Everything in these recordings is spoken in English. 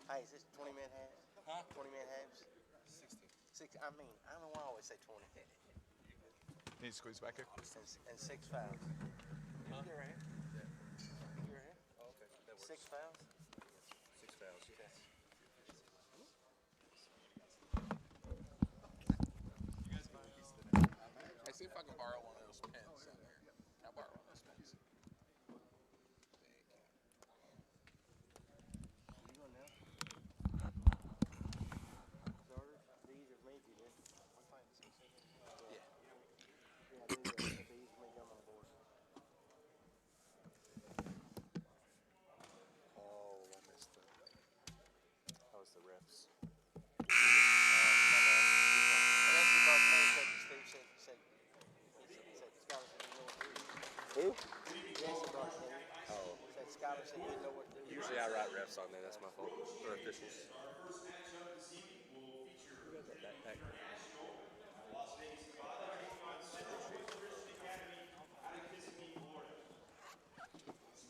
Hey, is this 20-minute halves? Huh? 20-minute halves? 60. I mean, I don't know why I always say 20. Need to squeeze back here. And 6 fouls. Huh? You're right here. You're right here. Oh, okay. That works. 6 fouls? 6 fouls. Okay. Hey, see if I can borrow one of those pens in there. Can I borrow one of those pens? You going now? Starters? These are me, you did. Yeah. Yeah, these are me on the board. Oh, I missed it. That was the refs. Who? Oh. Said Skyler said you know what to do. Usually I write refs on there. That's my fault. Or officials. That backpack.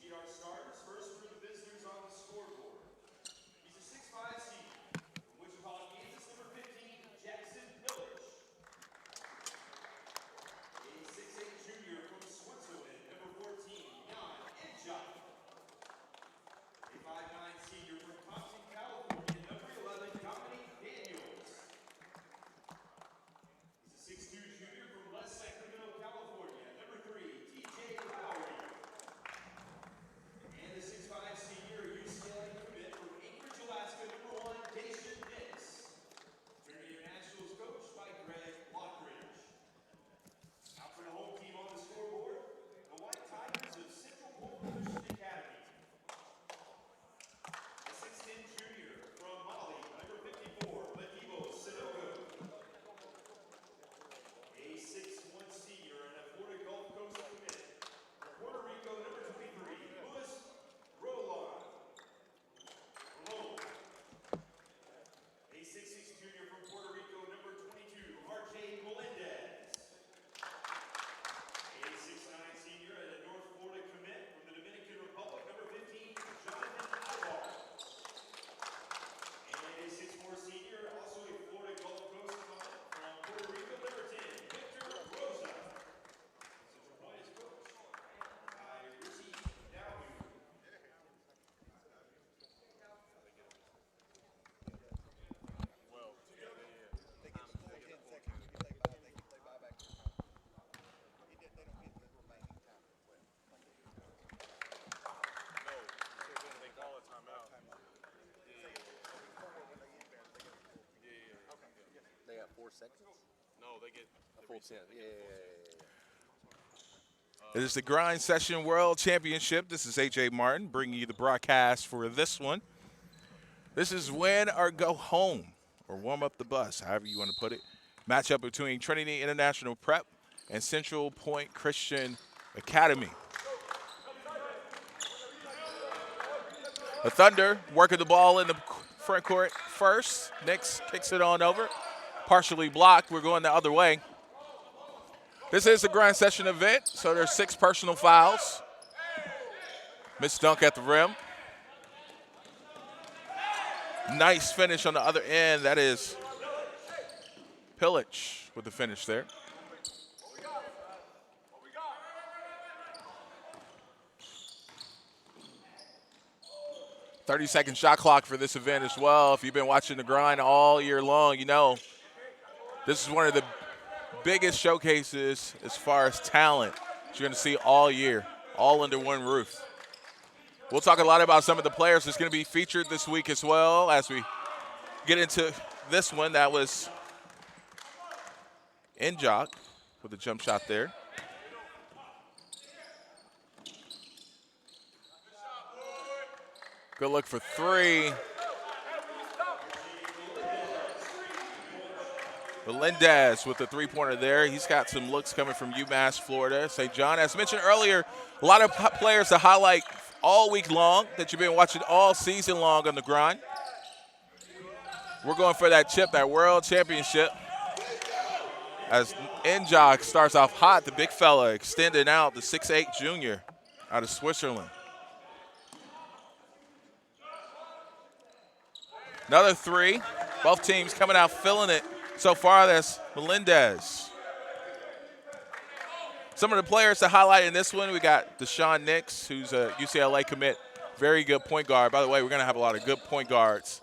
Meet our starters. First for the visitors on the scoreboard. He's a 6'5" senior from Wichita, Kansas, number 15, Jackson Pillage. A 6'8" junior from Switzerland, number 14, Jan Enjak. A 5'9" senior from Compton, California, number 11, Dominique Daniels. He's a 6'2" junior from West Sacramento, California, number 3, TJ Lowry. And the 6'5" senior UCLA commit from Anchorage, Alaska, number 1, Dacian Nix. Trinity Internationals coached by Greg Lockridge. Out for the home team on the scoreboard, the White Tigers of Central Pointe Christian Academy. A 6'10" junior from Mali, number 54, Madibo Sanogo. A 6'1" senior and a Florida Gulf Coast commit from Puerto Rico, number 23, Luis Roland. A 6'6" junior from Puerto Rico, number 22, RJ Melendez. A 6'9" senior and a North Florida commit from the Dominican Republic, number 15, Jonathan Alvar. And a 6'4" senior, also a Florida Gulf Coast commit from Puerto Rico, number 10, Victor Rosa. Central Point is coached by Richie Dowd. They call a timeout. They got 4 seconds? No, they get A full 10. Yeah. It is the Grind Session World Championship. This is A.J. Martin bringing you the broadcast for this one. This is win or go home, or warm up the bus, however you want to put it. Matchup between Trinity International Prep and Central Pointe Christian Academy. The Thunder working the ball in the front court first. Nix kicks it on over. Partially blocked. We're going the other way. This is a Grind Session event, so there's 6 personal fouls. Missed dunk at the rim. Nice finish on the other end. That is Pillage with the finish there. "30-second shot clock for this event as well. If you've been watching the Grind all year long, you know this is one of the biggest showcases as far as talent that you're going to see all year, all under one roof. We'll talk a lot about some of the players that's going to be featured this week as well as we get into this one. That was Enjak with a jump shot there. Good look for 3. Melendez with the 3-pointer there. He's got some looks coming from UMass, Florida, St. John. As mentioned earlier, a lot of players to highlight all week long that you've been watching all season long on the Grind. We're going for that chip, that world championship. As Enjak starts off hot, the big fella extending out, the 6'8" junior out of Switzerland. Another three. Both teams coming out feeling it so far. That's Melendez. Some of the players to highlight in this one, we got Deshaun Nix, who's a UCLA commit. Very good point guard. By the way, we're going to have a lot of good point guards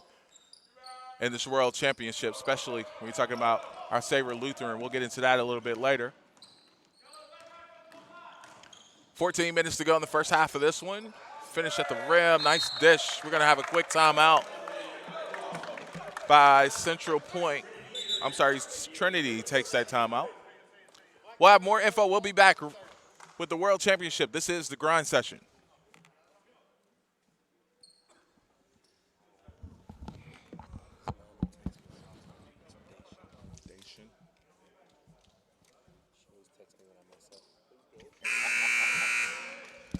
in this World Championship, especially when you're talking about our Sabre Lutheran. We'll get into that a little bit later. 14 minutes to go in the first half of this one. Finish at the rim. Nice dish. We're going to have a quick timeout by Central Point. I'm sorry, Trinity takes that timeout. We'll have more info. We'll be back with the World Championship. This is the grind session.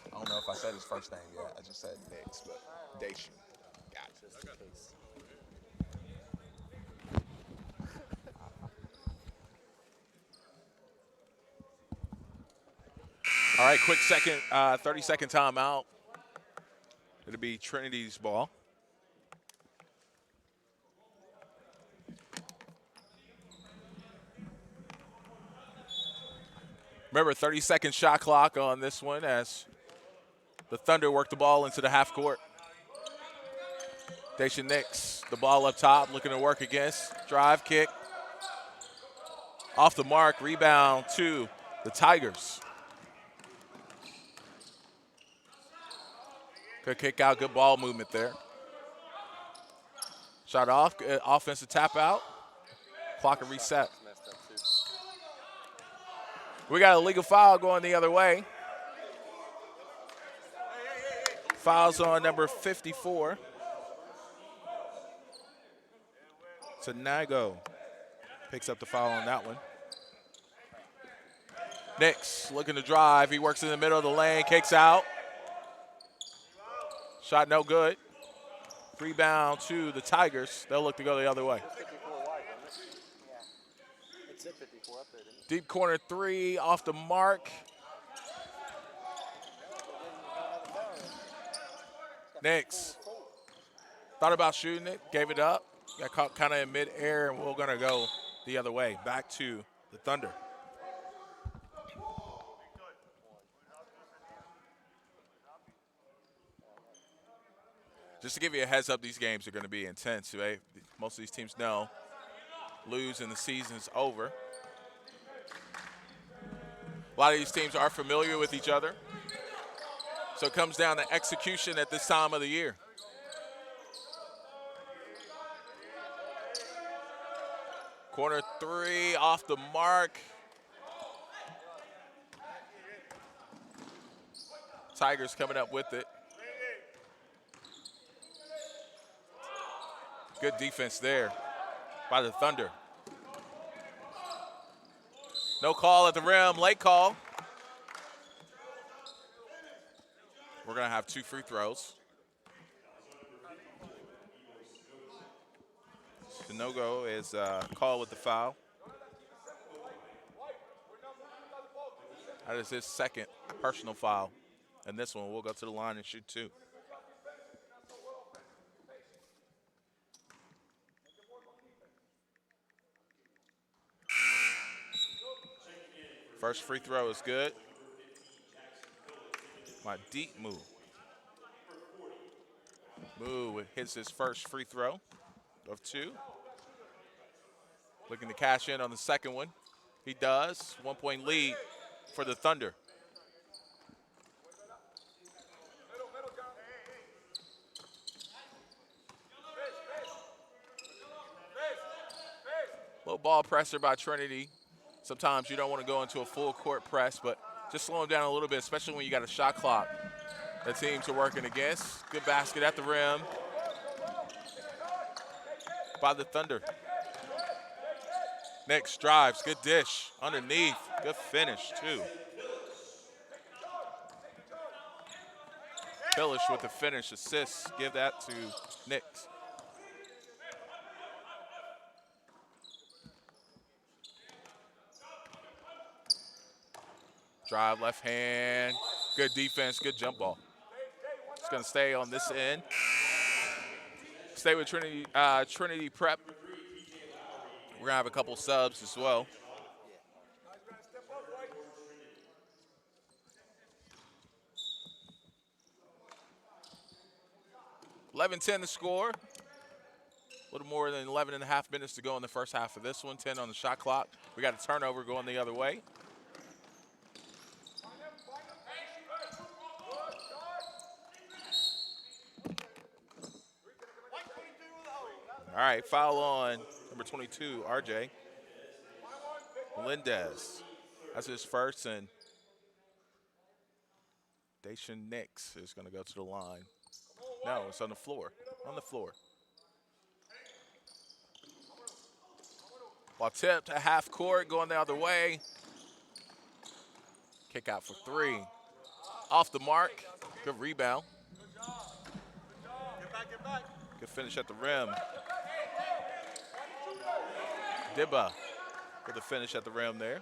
I don't know if I said his first name yet. I just said Nix, but Dacian. Got it. All right, quick second, 30-second timeout. It'll be Trinity's ball. Remember, 30-second shot clock on this one as the Thunder work the ball into the half court. Dacian Nix, the ball up top, looking to work against. Drive, kick. Off the mark, rebound to the Tigers. Good kick out, good ball movement there. Shot off, good offensive tap out. Clock will reset. We got a legal foul going the other way. Fouls on number 54. Tanago picks up the foul on that one. Nix looking to drive. He works in the middle of the lane, kicks out. Shot no good. Rebound to the Tigers. They'll look to go the other way. It's 54 wide, isn't it? Yeah. It said 54 up there, didn't it? Deep corner three off the mark. Nix thought about shooting it, gave it up. Got caught kind of in mid-air, and we're going to go the other way, back to the Thunder. Just to give you a heads up, these games are going to be intense, right? Most of these teams know lose and the season's over. A lot of these teams are familiar with each other. So it comes down to execution at this time of the year. Corner three off the mark. Tigers coming up with it. Good defense there by the Thunder. No call at the rim, late call. We're going to have two free throws. Tanogo is called with the foul. That is his second personal foul. And this one, we'll go to the line and shoot two. First free throw is good. My deep move. Move hits his first free throw of two. Looking to cash in on the second one. He does. 1 point lead for the Thunder. Low ball pressure by Trinity. Sometimes you don't want to go into a full court press, but just slow them down a little bit, especially when you got a shot clock that teams are working against. Good basket at the rim by the Thunder. Next drives, good dish underneath, good finish too. Pillish with the finish, assist, give that to Nix. Drive left hand, good defense, good jump ball. It's gonna stay on this end. Stay with Trinity Prep. We're gonna have a couple subs as well. 11-10 the score. A little more than 11 and a half minutes to go in the first half of this one. 10 on the shot clock. We got a turnover going the other way. All right, foul on number 22, RJ. Melendez. That's his first, and Dacian Nix is going to go to the line. No, it's on the floor. On the floor. Ball tipped at half court, going the other way. Kick out for three. Off the mark. Good rebound. Good finish at the rim. Dibba with the finish at the rim there.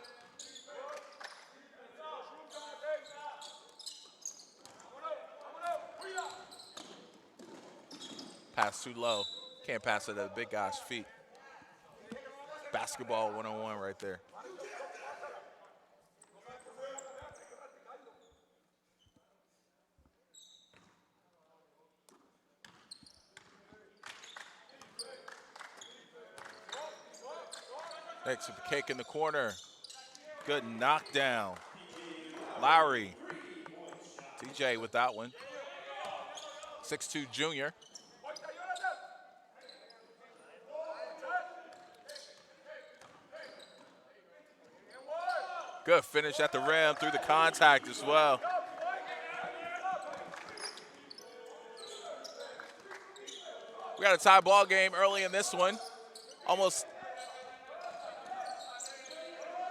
Pass too low. Can't pass it at the big guy's feet. Basketball one-on-one right there. Next with the cake in the corner. Good knockdown. Lowry. TJ with that one. 6'2" junior. Good finish at the rim through the contact as well. We got a tie ball game early in this one. Almost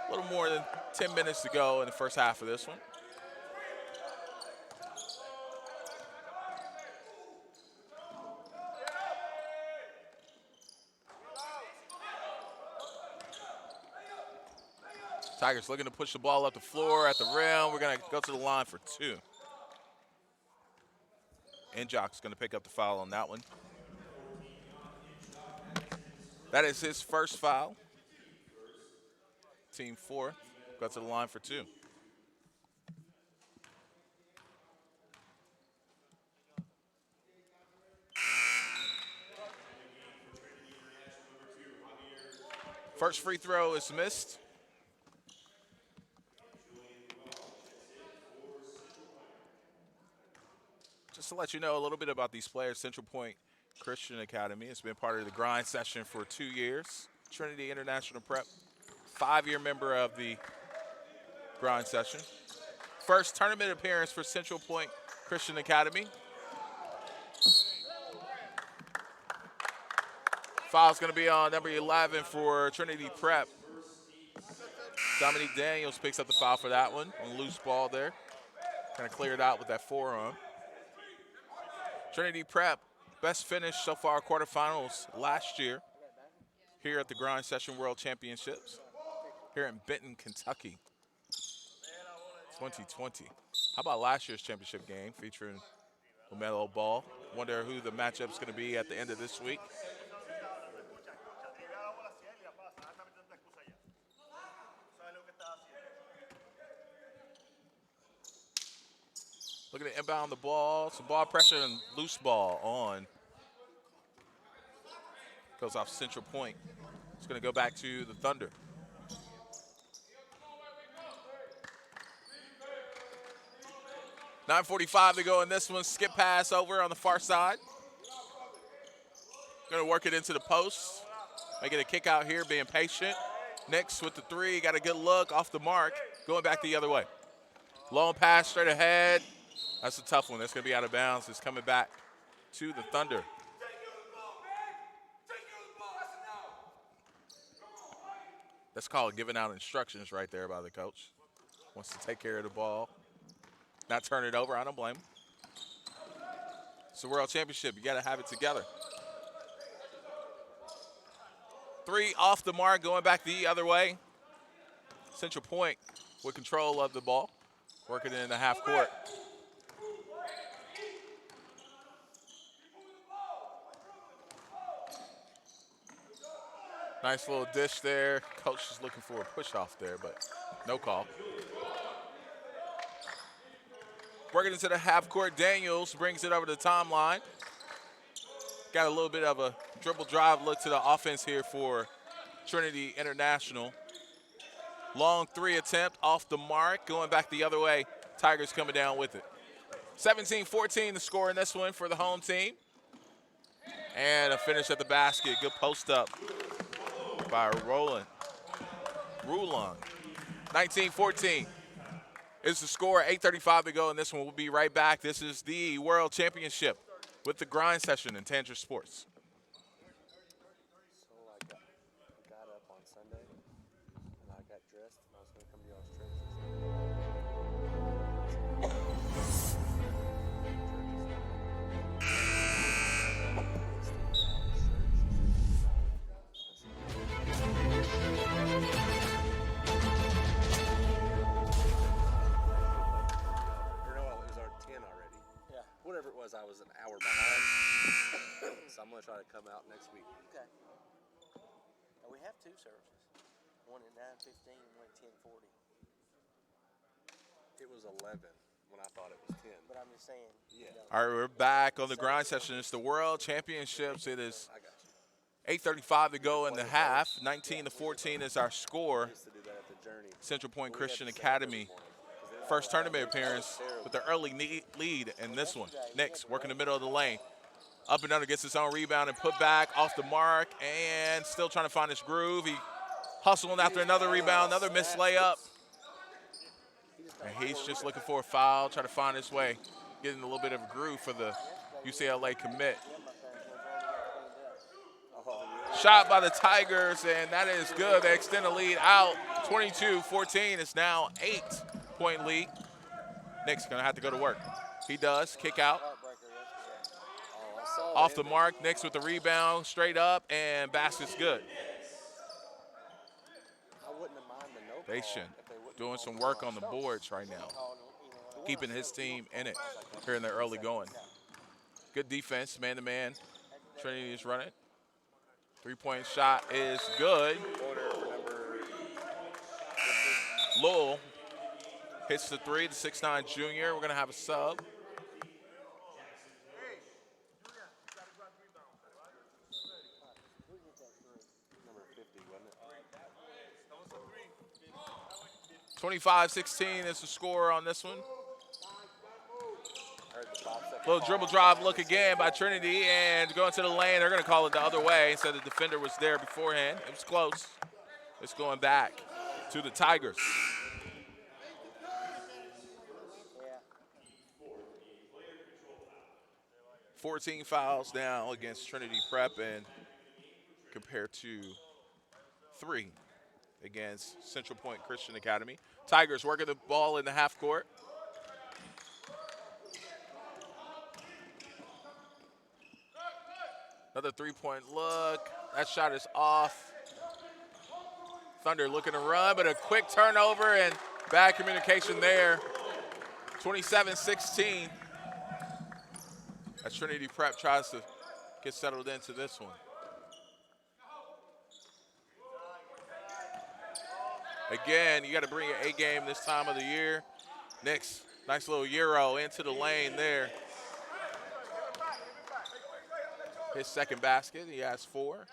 a little more than 10 minutes to go in the first half of this one. Tigers looking to push the ball up the floor at the rim. We're going to go to the line for two. Injock's going to pick up the foul on that one. That is his first foul. Team fourth. Go to the line for two. First free throw is missed. Just to let you know a little bit about these players, Central Pointe Christian Academy has been part of the grind session for 2 years. Trinity International Prep, 5-year member of the grind session. First tournament appearance for Central Pointe Christian Academy. Foul's going to be on number 11 for Trinity Prep. Dominique Daniels picks up the foul for that one on loose ball there. Kind of cleared out with that forearm. Trinity Prep, best finish so far quarterfinals last year here at the Grind Session World Championships here in Benton, Kentucky, 2020. How about last year's championship game featuring LaMelo Ball? Wonder who the matchup's going to be at the end of this week. Looking to inbound the ball, some ball pressure and loose ball on. Goes off Central Pointe. It's going to go back to the Thunder. .9:45 to go in this one. Skip pass over on the far side. Going to work it into the post. Making a kick out here, being patient. Nix with the three, got a good look off the mark. Going back the other way. Long pass straight ahead. That's a tough one. That's going to be out of bounds. It's coming back to the Thunder. That's called giving out instructions right there by the coach. Wants to take care of the ball. Not turn it over. I don't blame him. It's a world championship. You got to have it together. Three off the mark, going back the other way. Central Pointe with control of the ball. Working in the half court. Nice little dish there. Coach is looking for a push off there, but no call. Working into the half court, Daniels brings it over to the timeline. Got a little bit of a dribble drive look to the offense here for Trinity International. Long three attempt off the mark, going back the other way. Tigers coming down with it. 17-14 the score in this one for the home team. And a finish at the basket. Good post up by Rulon. 19-14 is the score. 8:35 to go in this one. We'll be right back. This is the World Championship with the grind session in Tanger Sports. So I got up on Sunday and I got dressed and I was going to come to y'all's church. Or no, it was our 10 already. Yeah. Whatever it was, I was an hour behind. So I'm going to try to come out next week. Okay. Now we have two services. One at 9:15 and one at 10:40. It was 11 when I thought it was 10. But I'm just saying. Yeah. You know, All right, we're back on the grind session. It's the World Championships. It is I got you. 8:35 to go in the half. 19-14 is our score. I used to do that at the Journey. Central Point We had Christian to set up Academy. every morning, 'cause they First tournament appearance with the early lead in this one. Nix working the middle of the lane. Up and under, gets his own rebound and put back off the mark and still trying to find his groove. He hustling after another rebound, another missed layup. And he's just looking for a foul, trying to find his way, getting a little bit of a groove for the UCLA commit. Shot by the Tigers, and that is good. They extend the lead out. 22-14 is now 8-point lead. Nick's going to have to go to work. He does. Kick out. Off the mark. Nick's with the rebound. Straight up, and basket's good. I wouldn't have minded the no Station call if they wouldn't doing have some called work on the boards right now, you know, keeping his team in it here in the early going. Good defense, man-to-man. Trinity is running. Three-point shot is good. order for number Lowell hits the three, the 6'9" junior. We're going to have a sub. number 50, wasn't it? 25-16 is the score on this one. I heard the 5 second Little dribble drive look again by Trinity, and going to the lane. They're going to call it the other way instead the defender was there beforehand. It was close. It's going back to the Tigers. Yeah. 14 fouls now against Trinity Prep, and compared to 3 against Central Point Christian Academy. Tigers working the ball in the half court. Another three-point look. That shot is off. Thunder looking to run, but a quick turnover and bad communication there. 27-16. As Trinity Prep tries to get settled into this one. Again, you got to bring your A game this time of the year. Next, nice little Euro into the lane there. His second basket, he has 4.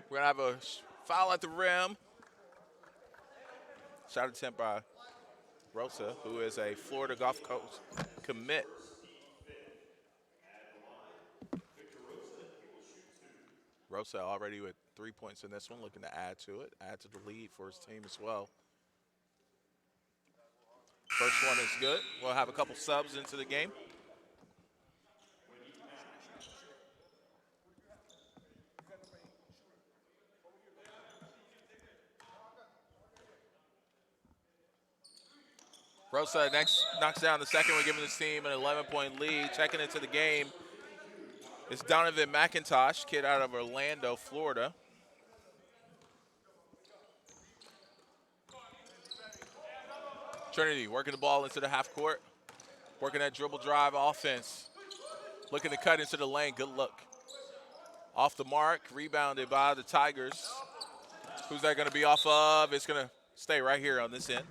We're gonna have a foul at the rim. Shot attempt by Rosa, who is a Florida Gulf Coast commit. Rosa already with 3 points in this one, looking to add to it, add to the lead for his team as well. First one is good. We'll have a couple subs into the game. Rosa next knocks down the second one, giving his team an 11-point lead. Checking into the game is Donovan McIntosh, kid out of Orlando, Florida. Trinity working the ball into the half court, working that dribble drive offense. looking to cut into the lane. Good look. Off the mark, rebounded by the Tigers. Who's that going to be off of? It's going to stay right here on this end.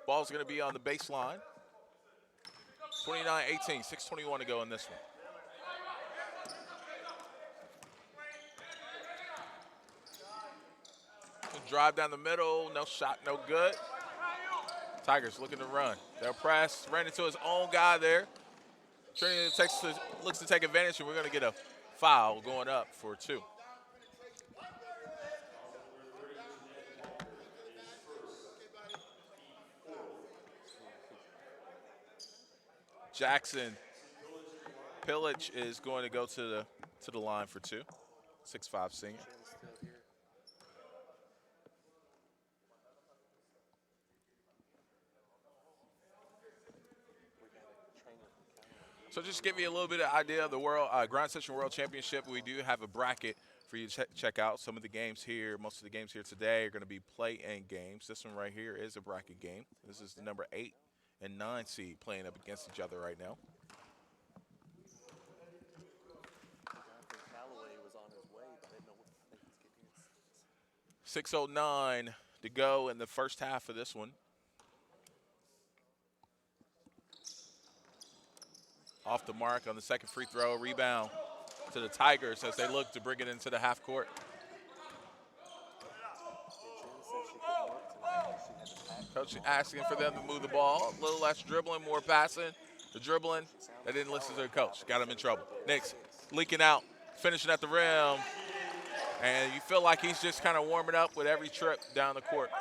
Ball's going to be on the baseline. 29-18, 6:21 to go in this one. Drive down the middle, no shot, no good. Tigers looking to run. They'll press, ran into his own guy there. Trinity looks to take advantage, and we're going to get a foul going up for 2. Jackson Pillage is going to go to the line for 2. 6'5" senior. So just to give you a little bit of idea of the Grind Session World Championship, we do have a bracket for you to check out. Some of the games here, most of the games here today are going to be play-in games. This one right here is a bracket game. This is the number 8 and 9 seed playing up against each other right now. Callaway was on his way, but I didn't know what they was getting. 6:09 to go in the first half of this one. Off the mark on the second free throw, rebound to the Tigers as they look to bring it into the half court. Coach asking for them to move the ball. A little less dribbling, more passing. The dribbling, they didn't listen to the coach. Got him in trouble. Next, leaking out, finishing at the rim. And you feel like he's just kind of warming up with every trip down the court.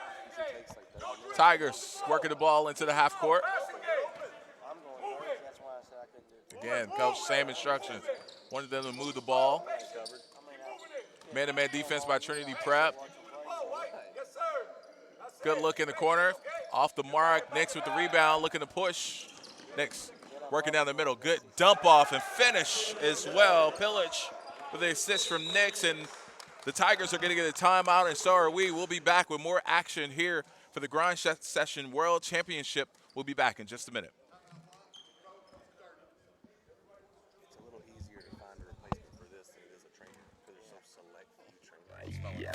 Tigers working the ball into the half court. Again, coach, same instructions. Wanted them to move the ball. Man-to-man defense by Trinity Prep. Good look in the corner. Off the mark. Nix with the rebound, looking to push. Nix working down the middle. Good dump off and finish as well. Pillage with the assist from Nix, and the Tigers are going to get a timeout, and so are we. We'll be back with more action here for the Grind Session World Championship. We'll be back in just a minute. It's a little easier to find a replacement for this than it is a trainer because they're so select for the trainer. Yeah.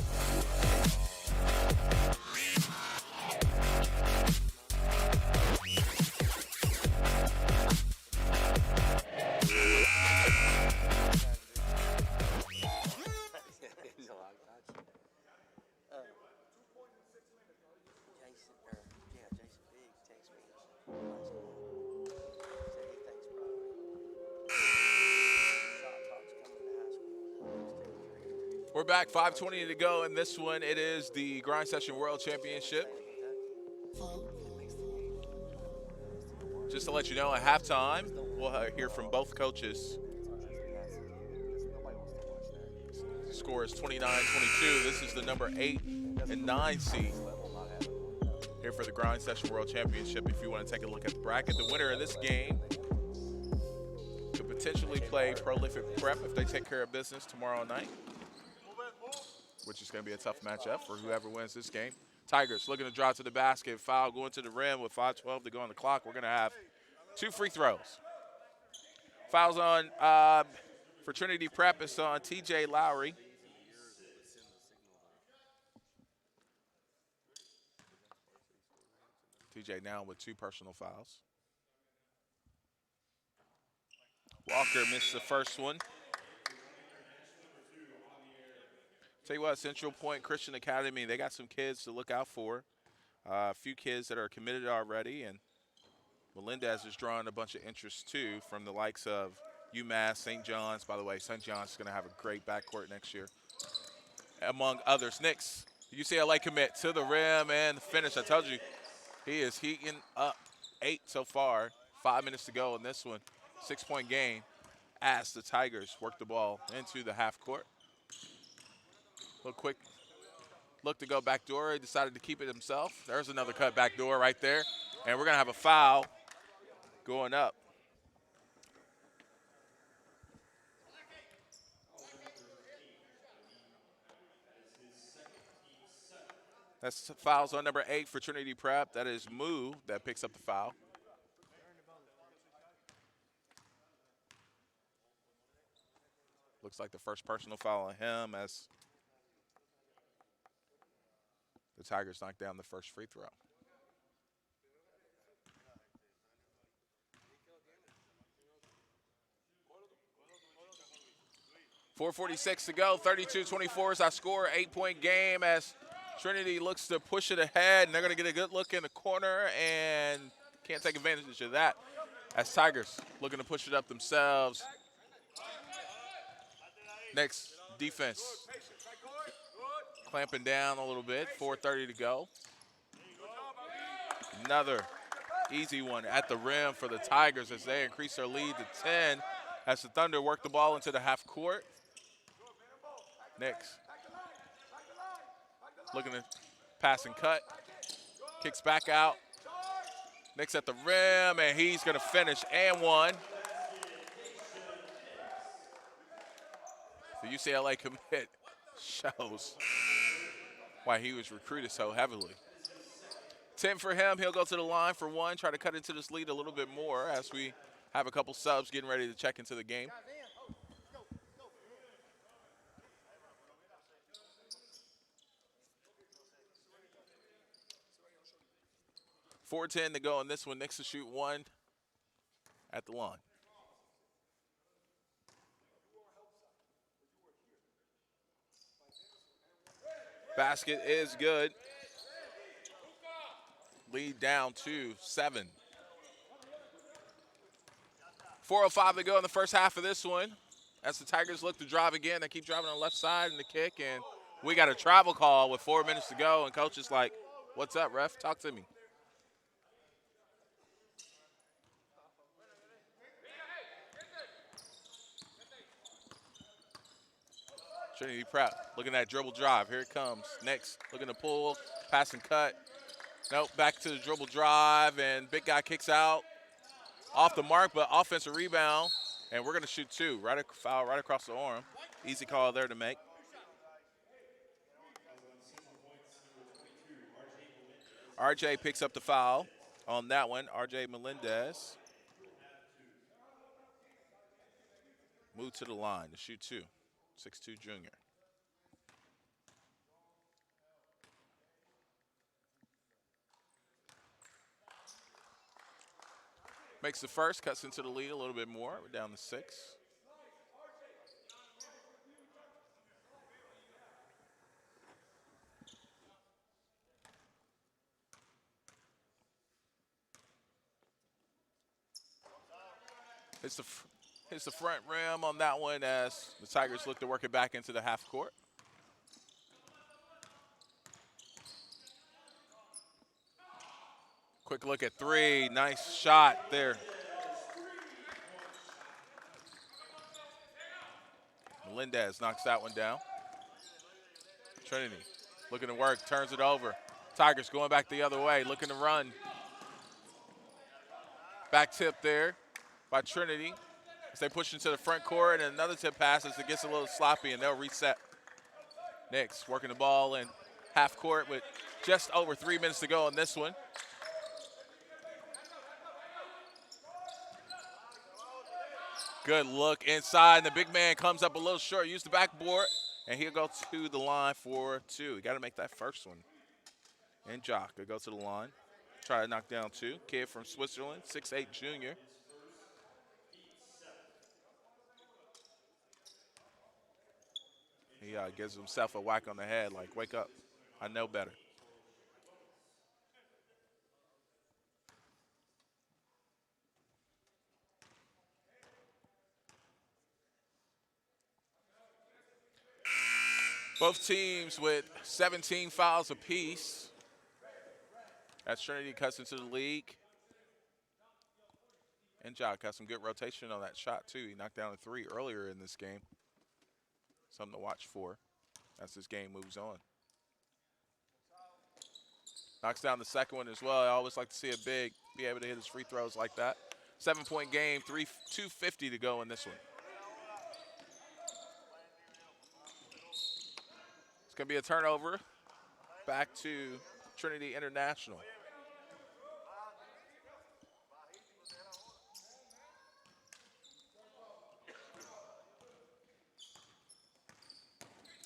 We're back, 5:20 to go in this one. It is the Grind Session World Championship. Just to let you know, at halftime, we'll hear from both coaches. The score is 29-22. This is the number 8 and 9 seed here for the Grind Session World Championship. If you want to take a look at the bracket, the winner of this game could potentially play Prolific Prep if they take care of business tomorrow night, which is going to be a tough matchup for whoever wins this game. Tigers looking to drive to the basket, foul going to the rim with 5:12 to go on the clock. We're going to have 2 free throws. Fouls on for Trinity Prep is on TJ Lowry. TJ now with 2 personal fouls. Walker missed the first one. Tell you what, Central Pointe Christian Academy, they got some kids to look out for. A few kids that are committed already, and Melendez is drawing a bunch of interest too from the likes of UMass, St. John's. By the way, St. John's is going to have a great backcourt next year, among others. Nix, UCLA commit to the rim and the finish. I told you, he is heating up. 8 so far, 5 minutes to go in this one. 6-point game as the Tigers work the ball into the half court. A little quick look to go back door. He decided to keep it himself. There's another cut back door right there. And we're going to have a foul going up. That's fouls on number 8 for Trinity Prep. That is Moo that picks up the foul. Looks like the first personal foul on him as the Tigers knock down the first free throw. 4:46 to go, 32-24 is our score, 8-point game as Trinity looks to push it ahead, and they're going to get a good look in the corner and can't take advantage of that as Tigers looking to push it up themselves. Next, defense clamping down a little bit, 4:30 to go. Another easy one at the rim for the Tigers as they increase their lead to 10 as the Thunder work the ball into the half court. Next, looking to pass and cut, kicks back out. Next at the rim, and he's going to finish and one. The UCLA commit shows why he was recruited so heavily. 10 for him. He'll go to the line for one, try to cut into this lead a little bit more as we have a couple subs getting ready to check into the game. .410 to go on this one. Knicks to shoot one at the line. Basket is good. Lead down to 7. 4:05 to go in the first half of this one. As the Tigers look to drive again, they keep driving on the left side in the kick, and we got a travel call with 4 minutes to go, and coach is like, "What's up, ref? Talk to me." Trinity prep, looking at dribble drive. Here it comes. Next, looking to pull, pass and cut. Nope, back to the dribble drive, and big guy kicks out. Off the mark, but offensive rebound, and we're going to shoot two. Foul right across the arm. Easy call there to make. RJ picks up the foul on that one. RJ Melendez. Move to the line to shoot two. 6'2" junior. Makes the first, cuts into the lead a little bit more. We're down to 6. Hits the front rim on that one as the Tigers look to work it back into the half court. Quick look at three. Nice shot there. Melendez knocks that one down. Trinity looking to work, turns it over. Tigers going back the other way, looking to run. Back tip there by Trinity as they push into the front court, and another tip pass as it gets a little sloppy, and they'll reset. Knicks working the ball in half court with just over 3 minutes to go on this one. Good look inside, and the big man comes up a little short. Use the backboard, and he'll go to the line for two. You got to make that first one. And Jock will go to the line. Try to knock down two. Kid from Switzerland, 6'8" junior. He gives himself a whack on the head like, wake up, I know better. Both teams with 17 fouls apiece. As Trinity cuts into the league. And Jock got some good rotation on that shot, too. He knocked down a three earlier in this game. Something to watch for as this game moves on. Knocks down the second one as well. I always like to see a big be able to hit his free throws like that. 7-point game, 2:50 to go in this one. It's going to be a turnover back to Trinity International.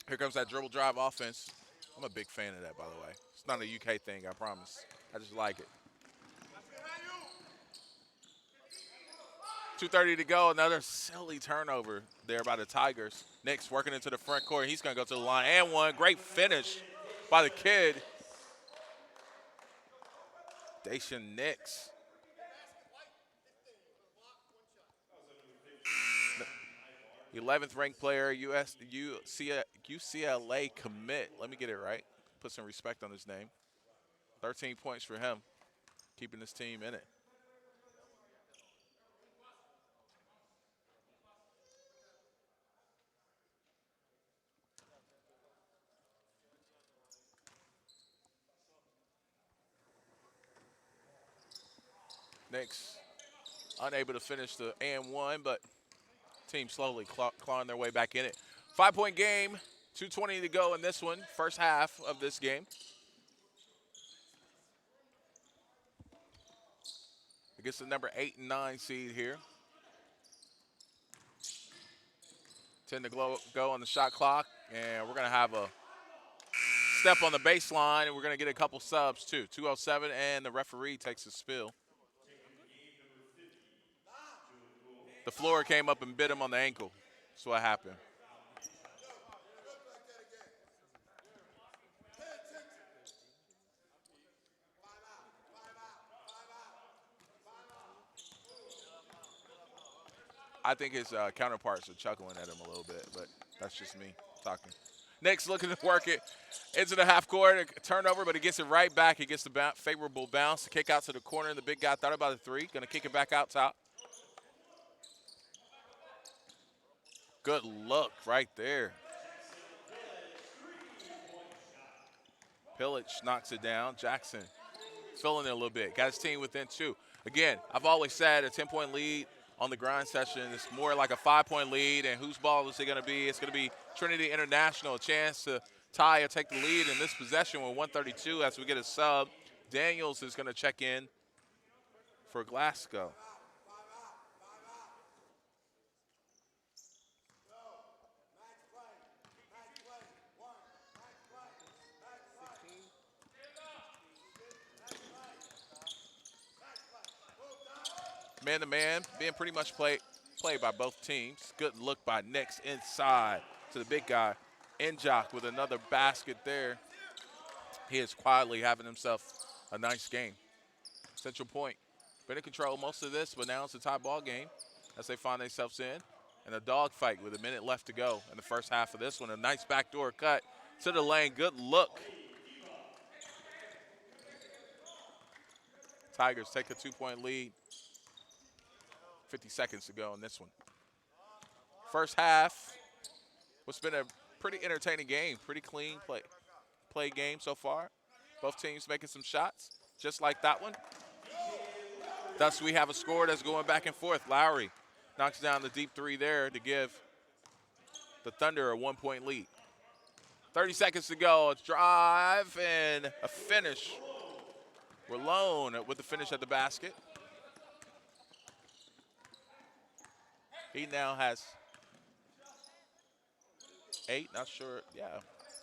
Here comes that dribble drive offense. I'm a big fan of that, by the way. It's not a UK thing, I promise. I just like it. 2:30 to go. Another silly turnover there by the Tigers. Knicks working into the front court. He's going to go to the line and one. Great finish by the kid. Dacian Nix. 11th ranked player, UCLA commit. Let me get it right. Put some respect on his name. 13 points for him, keeping his team in it. Knicks unable to finish the and one, but team slowly clawing their way back in it. 5-point game, 2:20 to go in this one, first half of this game. Against the number 8 and 9 seed here. 10 to go on the shot clock, and we're going to have a step on the baseline, and we're going to get a couple subs too. 2:07, and the referee takes a spill. The floor came up and bit him on the ankle. That's what happened. I think his counterparts are chuckling at him a little bit, but that's just me talking. Knicks looking to work it into the half court, a turnover, but he gets it right back. He gets the favorable bounce, the kick out to the corner. The big guy thought about a three, going to kick it back out top. Good look right there. Pillage knocks it down. Jackson filling it a little bit. Got his team within 2. Again, I've always said a 10-point lead on the grind session is more like a 5-point lead, and whose ball is it going to be? It's going to be Trinity International, a chance to tie or take the lead in this possession with 1:32 as we get a sub. Daniels is going to check in for Glasgow. Man-to-man being pretty much played by both teams. Good look by Nix inside to the big guy. Njok with another basket there. He is quietly having himself a nice game. Central Point been in control most of this, but now it's a tie ball game as they find themselves in a dogfight with a minute left to go in the first half of this one. A nice backdoor cut to the lane. Good look. Tigers take a 2-point lead. 50 seconds to go in this one. First half, what's been a pretty entertaining game. Pretty clean play game so far. Both teams making some shots, just like that one. Thus, we have a score that's going back and forth. Lowry knocks down the deep three there to give the Thunder a 1-point lead. 30 seconds to go. A drive and a finish. Rolone with the finish at the basket. He now has 8, not sure. Yeah,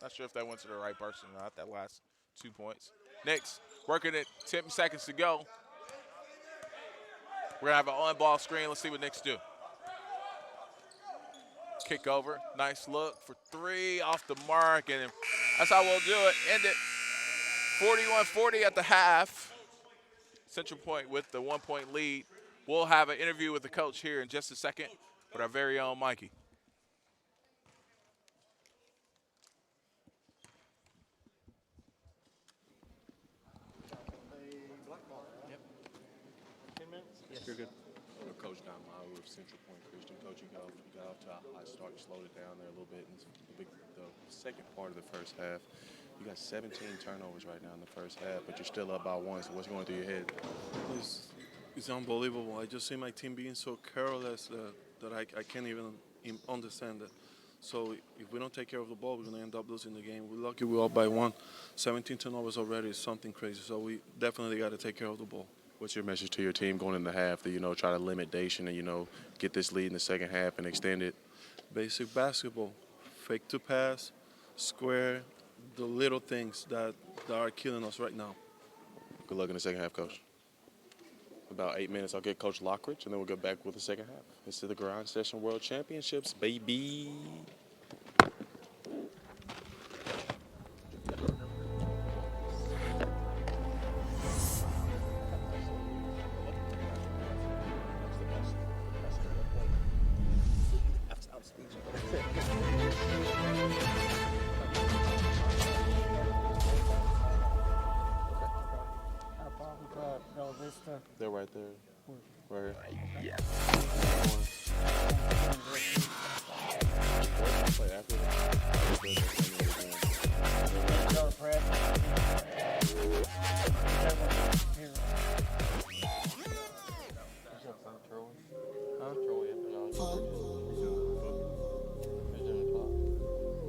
not sure if that went to the right person or not, that last 2 points. Knicks working it, 10 seconds to go. We're going to have an on-ball screen. Let's see what Knicks do. Kick over, nice look for 3 off the mark, and that's how we'll do it. End it 41-40 at the half. Central Point with the 1-point lead. We'll have an interview with the coach here in just a second with our very own Mikey. You're good. Coach Don Meyer with Central Point Christian. Coach, you got off to a high start. You slowed it down there a little bit in the second part of the first half. You got 17 turnovers right now in the first half, but you're still up by 1. So what's going through your head? It's unbelievable. I just see my team being so careless that I can't even understand it. So if we don't take care of the ball, we're going to end up losing the game. We're lucky we're up by 1. 17 turnovers already is something crazy. So we definitely got to take care of the ball. What's your message to your team going into the half to, try to limit Dacian and, get this lead in the second half and extend it? Basic basketball. Fake to pass, square, the little things that are killing us right now. Good luck in the second half, Coach. About 8 minutes, I'll get Coach Lockridge, and then we'll get back with the second half. This is the Grind Session World Championships, baby. They're right there. Right here. Play after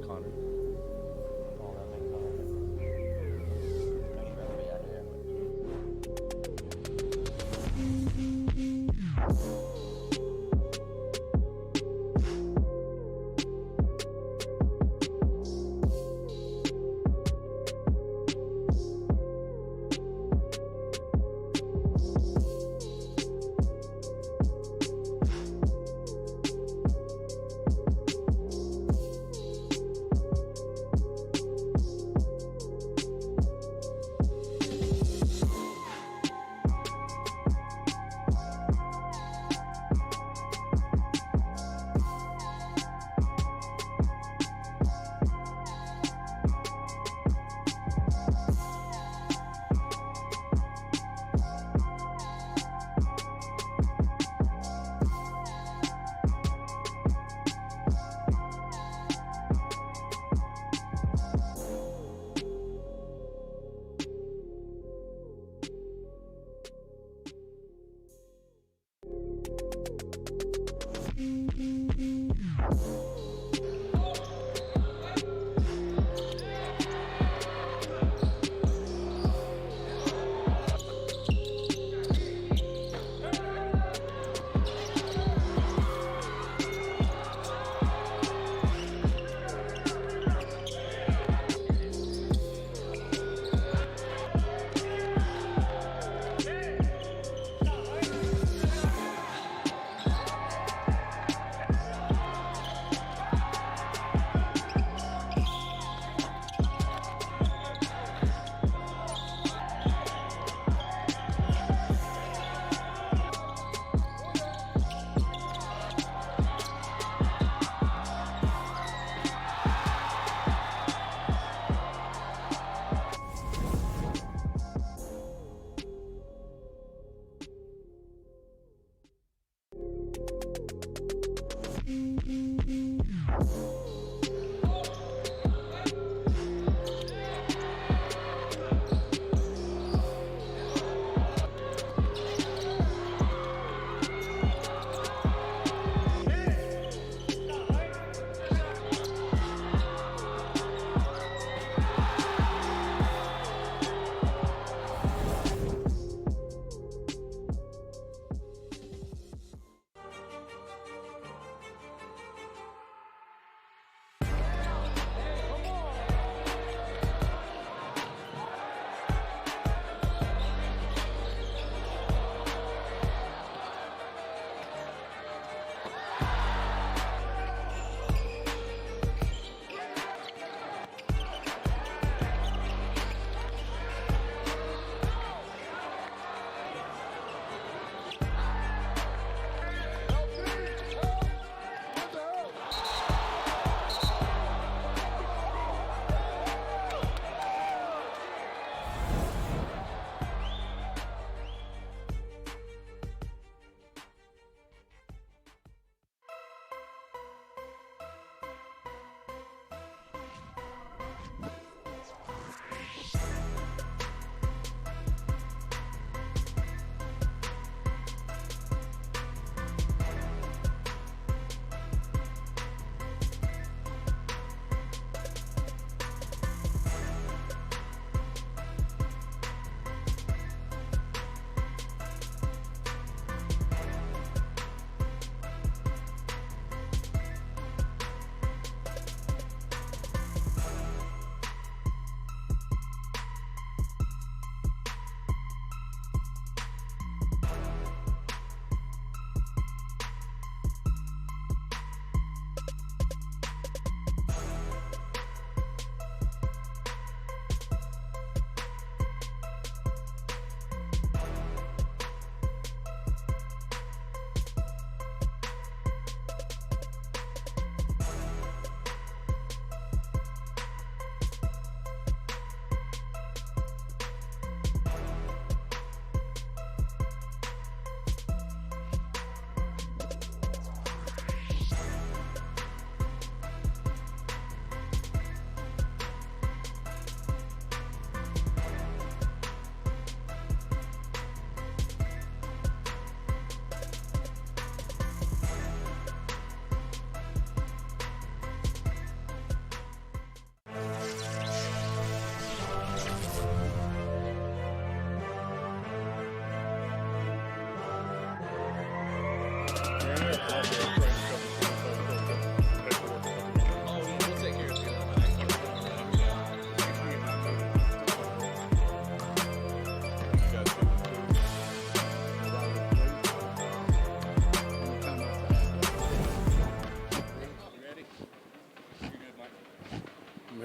Connor.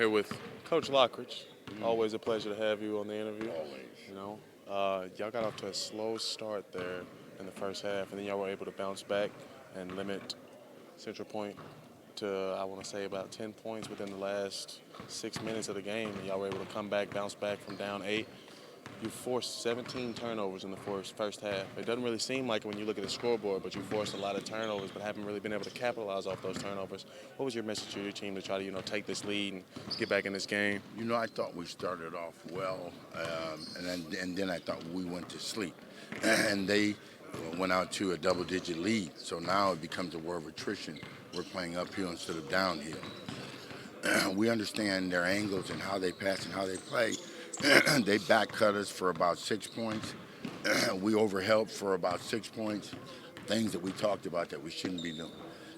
here with Coach Lockridge. Always a pleasure to have you on the interview. Always. You know, y'all got off to a slow start there in the first half, and then y'all were able to bounce back and limit Central Point to, I want to say, about 10 points within the last 6 minutes of the game, and y'all were able to come back, bounce back from down 8. You forced 17 turnovers in the first half. It doesn't really seem like it when you look at the scoreboard, but you forced a lot of turnovers, but haven't really been able to capitalize off those turnovers. What was your message to your team to try to, take this lead and get back in this game? I thought we started off well, and then I thought we went to sleep. And they went out to a double-digit lead. So now it becomes a war of attrition. We're playing uphill instead of downhill. We understand their angles and how they pass and how they play. They back cut us for about 6 points. We overhelped for about 6 points. Things that we talked about that we shouldn't be doing.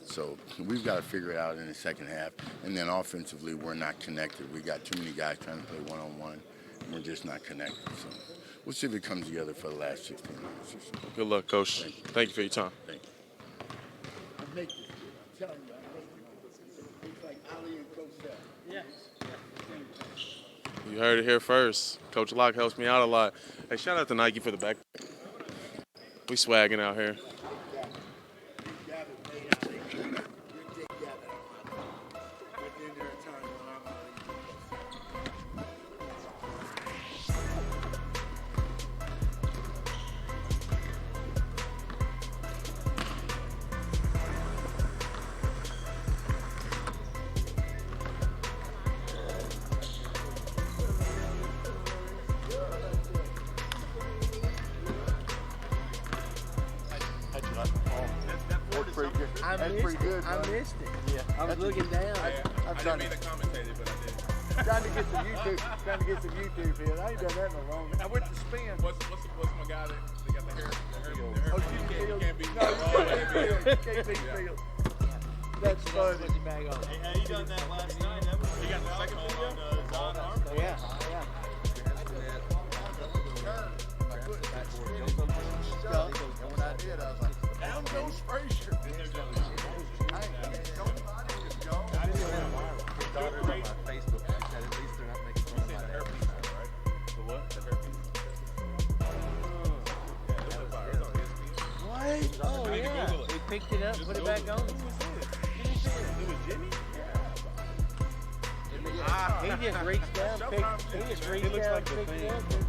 So we've got to figure it out in the second half. And then offensively, we're not connected. We got too many guys trying to play one-on-one, and we're just not connected. So we'll see if it comes together for the last 16 minutes or so. Good luck, Coach. Thank you for your time. Thank you. I make this good. I'm telling you, I make it. It's like Ali and Coach Seth. Yeah. You heard it here first. Coach Locke helps me out a lot. Hey, shout out to Nike for the back. We swagging out here. I missed it. Yeah. I was looking down. I didn't mean to commentate it, but I did. Trying to get some YouTube hits. I ain't done that in a long time. I went to spin. What's my guy that got the hair? Oh, you can't be. No, you can't be Fields. That's funny. Hey, you done that last night? You got the second video? Yeah. And when I did, I was like, down goes Frazier. Oh, yeah. We picked it up, put it back on. It was Jimmy? He just reached down, picked it up, picked it up, put it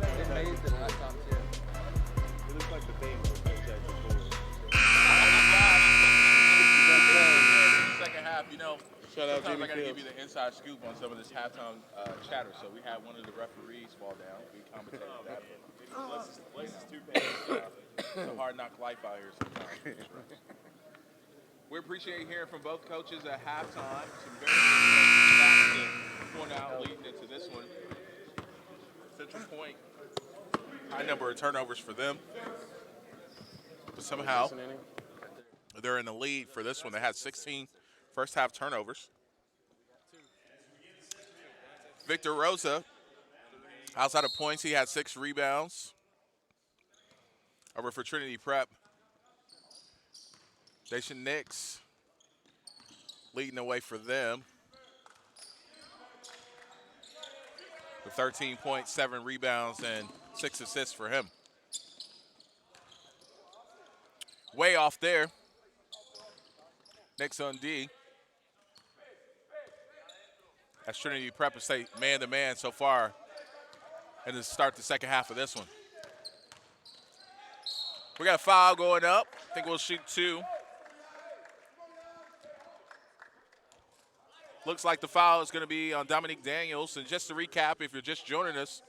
back on. It made it to the last time, too. It looks like the thing from Postgame before. Second half, Shout out sometimes Jimmy I got to give Fields. you the inside scoop on some of this halftime chatter. So we had one of the referees fall down. We commentated that. Bless his two pants. It's a hard knock life out here sometimes. We appreciate hearing from both coaches at halftime. Some very good stats to point out leading into this one. Central Point, high number of turnovers for them. But somehow they're in the lead for this one. They had 16 first half turnovers. Victor Rosa, outside of points, he had 6 rebounds. Over for Trinity Prep. Dacian Nix leading the way for them. With 13 points, 7 rebounds, and 6 assists for him. Way off there. Nix on D. That's Trinity Prep to stay man-to-man so far and to start the second half of this one. We got a foul going up. I think we'll shoot 2. Looks like the foul is going to be on Dominique Daniels. And just to recap, if you're just joining us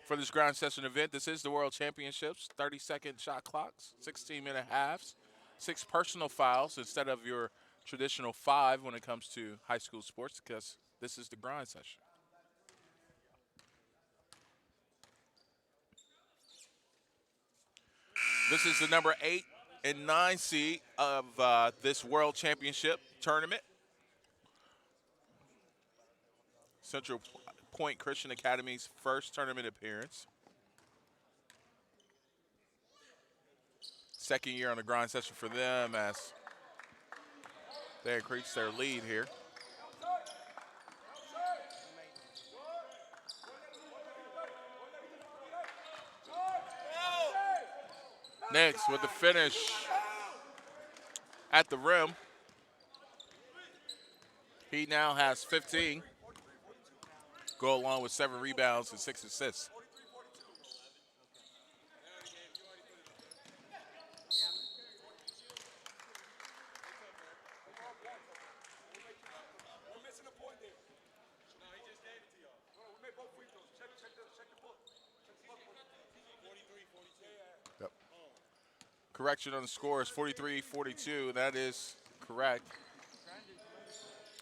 for this ground session event, this is the World Championships. 30-second shot clocks, 16-minute halves, 6 personal fouls instead of your traditional 5 when it comes to high school sports, because this is the grind session. This is the number 8 and 9 seed of this World Championship tournament. Central Point Christian Academy's first tournament appearance. Second year on the grind session for them as they increase their lead here. Next with the finish at the rim. He now has 15. Go along with 7 rebounds and 6 assists. Yep. Correction on the score is 43-42. That is correct.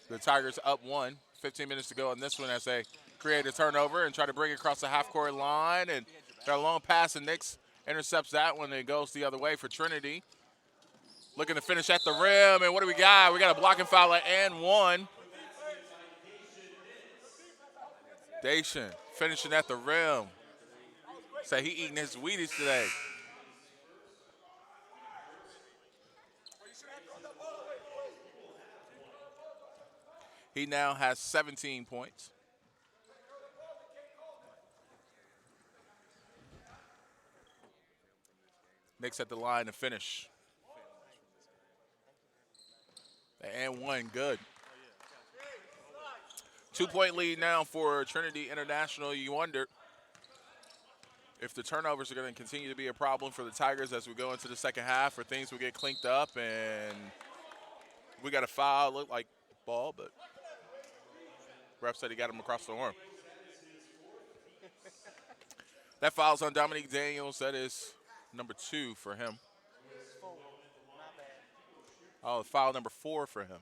The Tigers up 1. 15 minutes to go on this one as they create a turnover and try to bring it across the half-court line. And got a long pass, and Nix intercepts that one, and it goes the other way for Trinity. Looking to finish at the rim, and what do we got? We got a blocking foul and 1. Dacian finishing at the rim. Say he eating his Wheaties today. He now has 17 points. Nix at the line to finish. And 1, good. 2-point lead now for Trinity International. You wonder if the turnovers are going to continue to be a problem for the Tigers as we go into the second half, or things will get cleaned up and we got a foul. Looked like ball, but ref said he got him across the arm. That foul's on Dominique Daniels. That is number 2 for him. Oh, foul number 4 for him.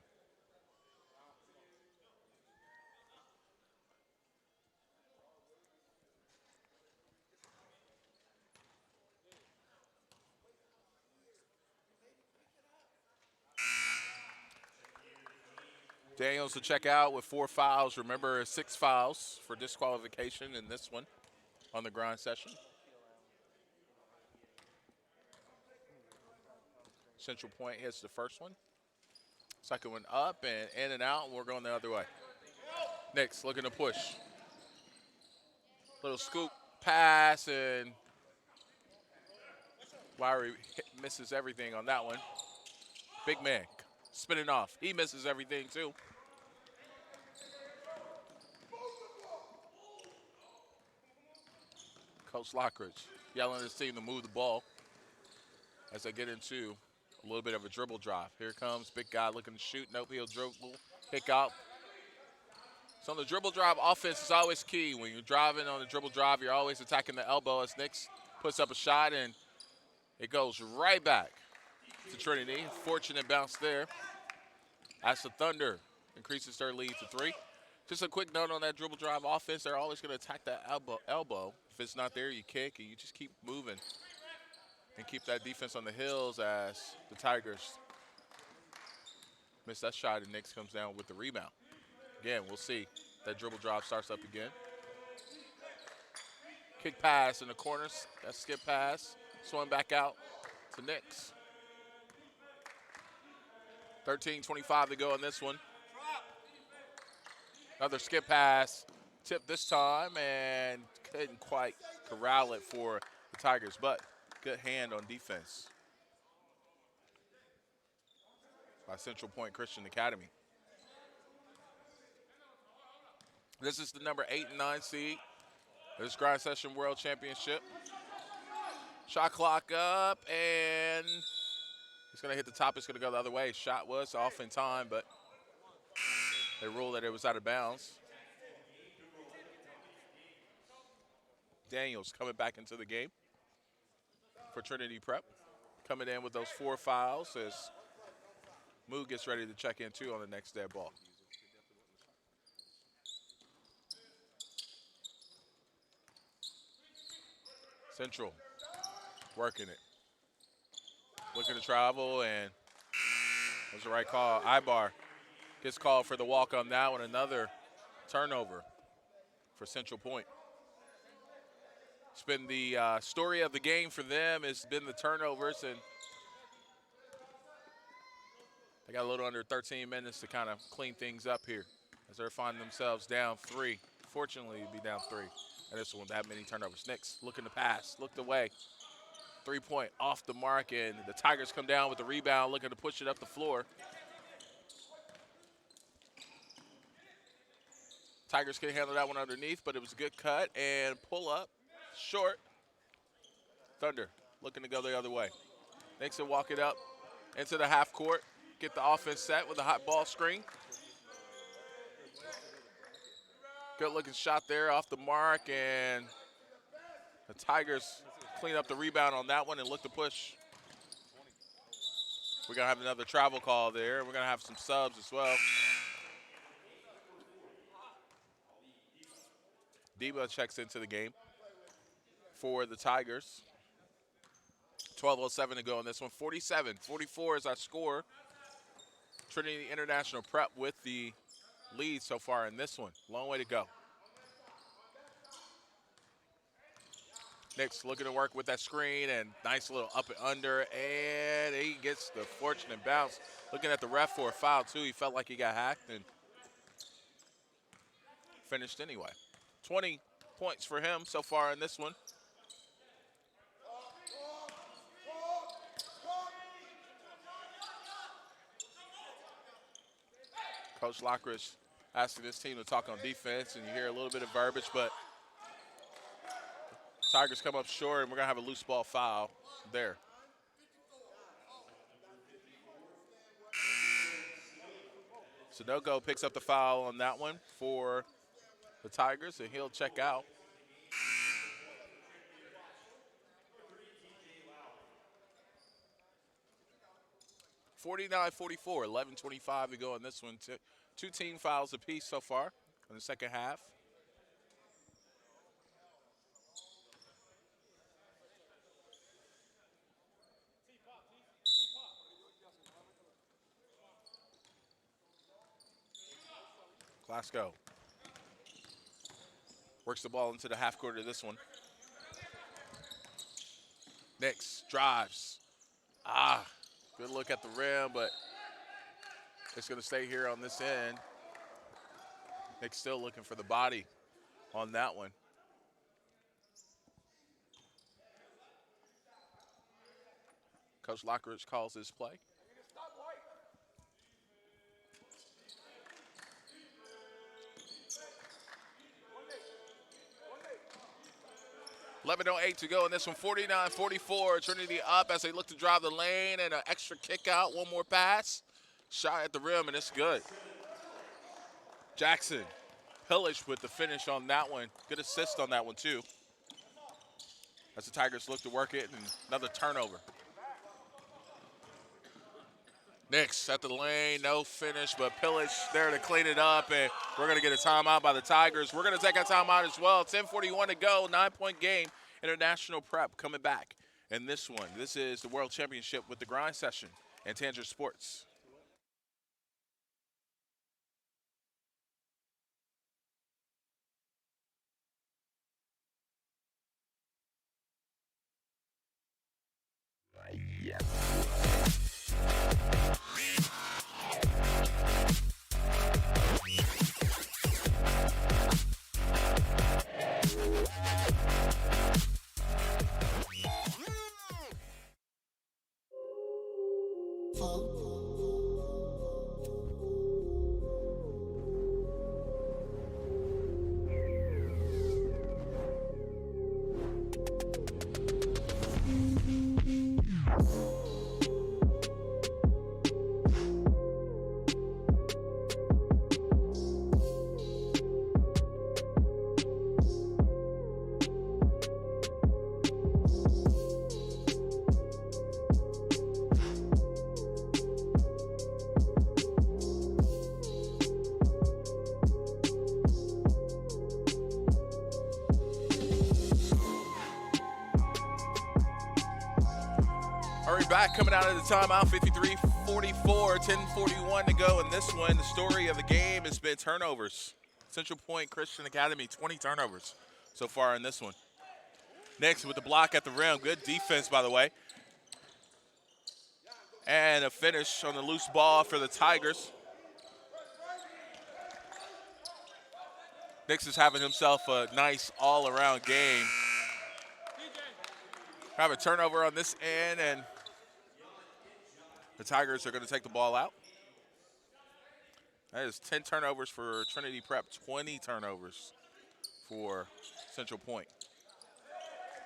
Daniels to check out with 4 fouls. Remember, 6 fouls for disqualification in this one on the grind session. Central Point hits the first one. Second one up and in and out, and we're going the other way. Nix looking to push. Little scoop pass, and Lowry misses everything on that one. Big man spinning off. He misses everything too. Coach Lockridge yelling at his team to move the ball as they get into a little bit of a dribble drive. Here comes big guy looking to shoot. Nope, he'll dribble, kick out. So on the dribble drive, offense is always key. When you're driving on the dribble drive, you're always attacking the elbow as Nix puts up a shot, and it goes right back to Trinity. Fortunate bounce there as the Thunder increases their lead to 3. Just a quick note on that dribble drive offense, they're always going to attack that elbow. If it's not there, you kick, and you just keep moving and keep that defense on the heels as the Tigers miss that shot, and Nix comes down with the rebound. Again, we'll see. That dribble drive starts up again. Kick pass in the corners. That skip pass. Swung back out to Nix. 13:25 to go on this one. Another skip pass. Tip this time, and couldn't quite corral it for the Tigers, but good hand on defense by Central Point Christian Academy. This is the number 8 and 9 seed. This Grind Session World Championship. Shot clock up, and he's going to hit the top. It's going to go the other way. Shot was off in time, but they ruled that it was out of bounds. Daniels coming back into the game for Trinity Prep. Coming in with those 4 fouls as Moog gets ready to check in too on the next dead ball. Central working it. Looking to travel, and that's the right call. Ibar gets called for the walk on that one. Another turnover for Central Point. It's been the story of the game for them. It's been the turnovers, and they got a little under 13 minutes to kind of clean things up here as they're finding themselves down 3. Fortunately, it'd be down 3. And this one, that many turnovers. Nix looking to pass, looked away. 3-point off the mark, and the Tigers come down with the rebound, looking to push it up the floor. Tigers can handle that one underneath, but it was a good cut and pull up, short. Thunder looking to go the other way. Knicks will walk it up into the half court, get the offense set with a hot ball screen. Good looking shot there off the mark, and the Tigers clean up the rebound on that one and look to push. We're going to have another travel call there. We're going to have some subs as well. Debo checks into the game for the Tigers. 12:07 to go in this one. 47-44 is our score. Trinity International Prep with the lead so far in this one. Long way to go. Knicks looking to work with that screen and nice little up and under, and he gets the fortunate bounce. Looking at the ref for a foul too. He felt like he got hacked and finished anyway. 20 points for him so far in this one. Coach Lockridge asking this team to talk on defense, and you hear a little bit of verbiage, but Tigers come up short, and we're going to have a loose ball foul there. Sunogo picks up the foul on that one for the Tigers, and he'll check out. (49-44), 11:25 to go in this one. Two team fouls apiece so far in the second half. Glasgow works the ball into the half court of this one. Knicks drives. Good look at the rim, but it's going to stay here on this end. Knicks still looking for the body on that one. Coach Lockridge calls his play. 11:08 to go in this one. 49-44. Trinity up as they look to drive the lane and an extra kick out. One more pass. Shot at the rim, and it's good. Jackson Pillage with the finish on that one. Good assist on that one, too. As the Tigers look to work it, and another turnover. Knicks at the lane, no finish, but Pillage there to clean it up, and we're going to get a timeout by the Tigers. We're going to take a timeout as well. 10:41 to go, 9-point game. International Prep coming back in this one. This is the World Championship with the Grind Session and Tanger Sports. Back coming out of the timeout, 53-44, 10:41 to go in this one. The story of the game has been turnovers. Central Pointe Christian Academy, 20 turnovers so far in this one. Next with the block at the rim. Good defense, by the way. And a finish on the loose ball for the Tigers. Nix is having himself a nice all-around game. Have a turnover on this end, and the Tigers are going to take the ball out. That is 10 turnovers for Trinity Prep, 20 turnovers for Central Pointe.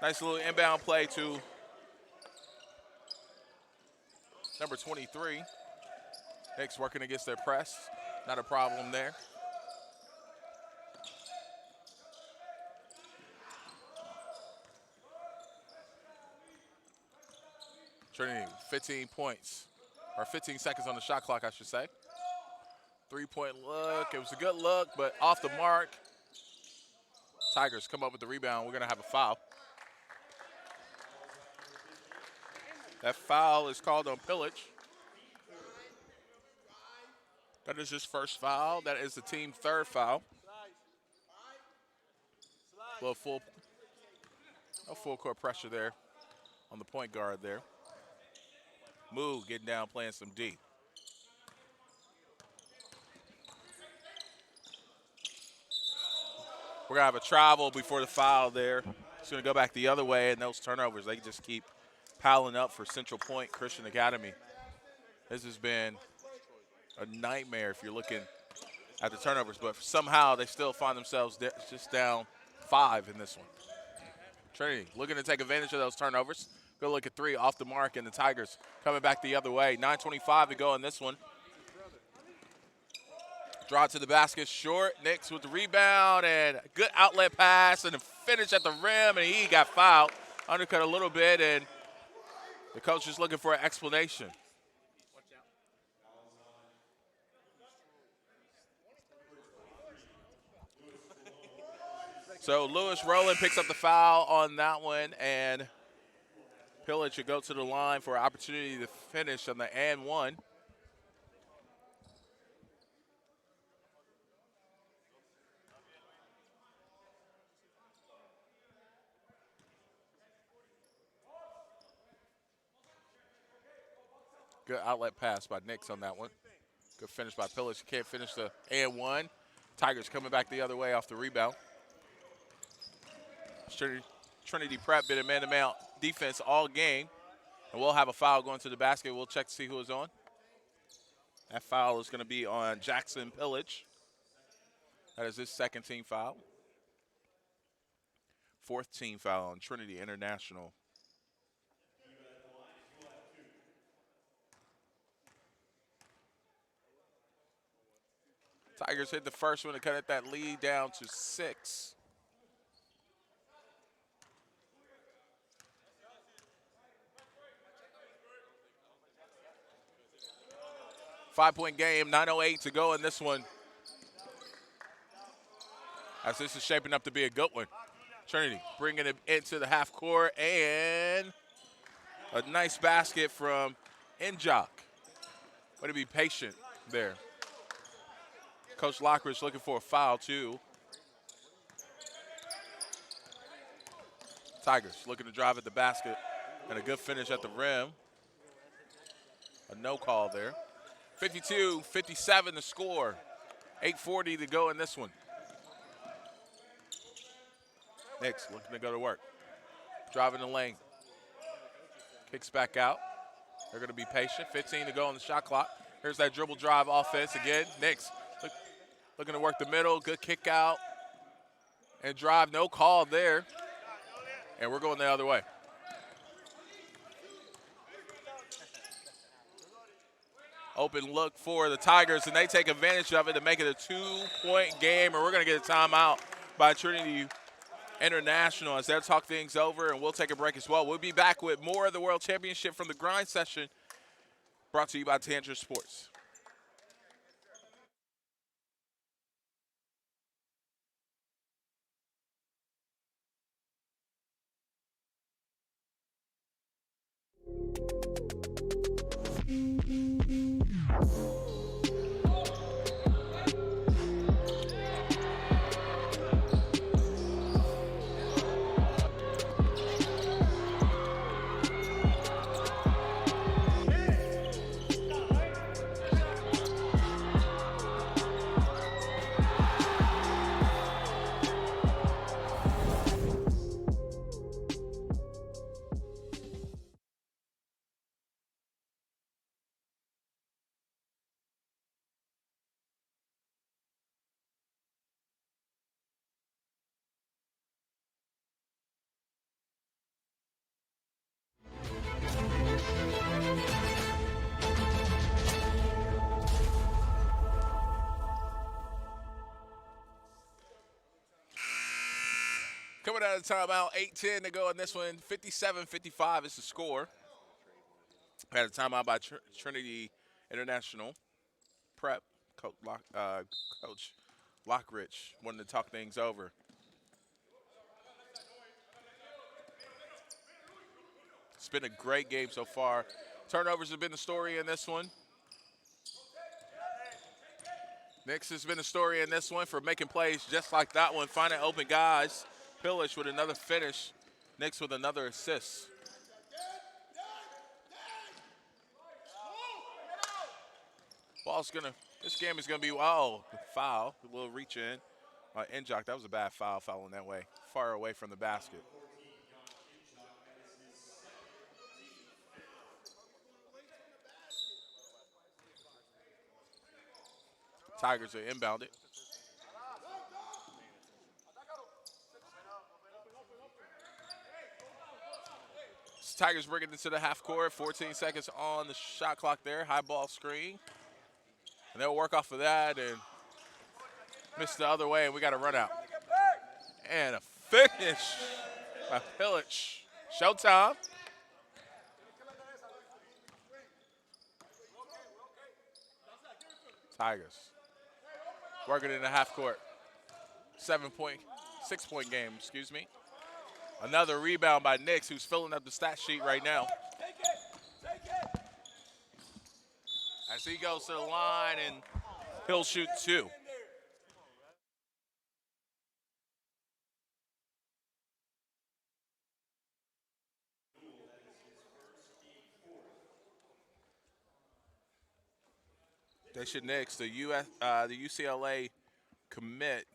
Nice little inbound play to number 23. Knicks working against their press. Not a problem there. Trinity, 15 points, or 15 seconds on the shot clock, I should say. 3-point look. It was a good look, but off the mark. Tigers come up with the rebound. We're going to have a foul. That foul is called on Pillage. That is his first foul. That is the team third foul. A little full court pressure there on the point guard there. Moog getting down, playing some D. We're going to have a travel before the foul there. It's going to go back the other way, and those turnovers, they just keep piling up for Central Pointe Christian Academy. This has been a nightmare if you're looking at the turnovers, but somehow they still find themselves just down 5 in this one. Trinity looking to take advantage of those turnovers. Go look at 3 off the mark, and the Tigers coming back the other way. 9:25 to go in this one. Draw to the basket, short. Knicks with the rebound, and good outlet pass, and a finish at the rim, and he got fouled. Undercut a little bit, and the coach is looking for an explanation. So Lewis Rowland picks up the foul on that one, and Pillage should go to the line for an opportunity to finish on the and one. Good outlet pass by Nix on that one. Good finish by Pillage. Can't finish the and one. Tigers coming back the other way off the rebound. Trinity Prep been a man-to-man defense all game. And we'll have a foul going to the basket. We'll check to see who is on. That foul is going to be on Jackson Pillage. That is his second team foul. 4th team foul on Trinity International. Tigers hit the first one to cut that lead down to 6. Five-point game, 9:08 to go in this one. As this is shaping up to be a good one. Trinity bringing it into the half court, and a nice basket from Injock. Way to be patient there. Coach Lockridge looking for a foul, too. Tigers looking to drive at the basket, and a good finish at the rim. A no call there. 52-57 the score. 8:40 to go in this one. Knicks looking to go to work. Driving the lane. Kicks back out. They're going to be patient. 15 to go on the shot clock. Here's that dribble drive offense again. Knicks looking to work the middle. Good kick out. And drive. No call there. And we're going the other way. Open look for the Tigers, and they take advantage of it to make it a 2-point game, and we're going to get a timeout by Trinity International as they'll talk things over, and we'll take a break as well. We'll be back with more of the World Championship from the Grind Session, brought to you by Tangent Sports. Coming out of timeout, 8:10 to go in this one. 57-55 is the score. Had a timeout by Trinity International Prep. Coach Lockridge wanted to talk things over. It's been a great game so far. Turnovers have been the story in this one. Nix has been the story in this one for making plays just like that one, finding open guys. Pillich with another finish. Nix with another assist. This game is gonna be, foul. A little reach in. Injock, that was a bad foul, fouling that way. Far away from the basket. Tigers are inbounded. Tigers bring it into the half court. 14 seconds on the shot clock there. High ball screen. And they'll work off of that and miss the other way, and we got a run out. And a finish by Pillich. Showtime. Tigers working in the half court. 6-point game, excuse me. Another rebound by Nix, who's filling up the stat sheet right now. As he goes to the line, and he'll shoot 2. Daisha Nix, the UCLA commit,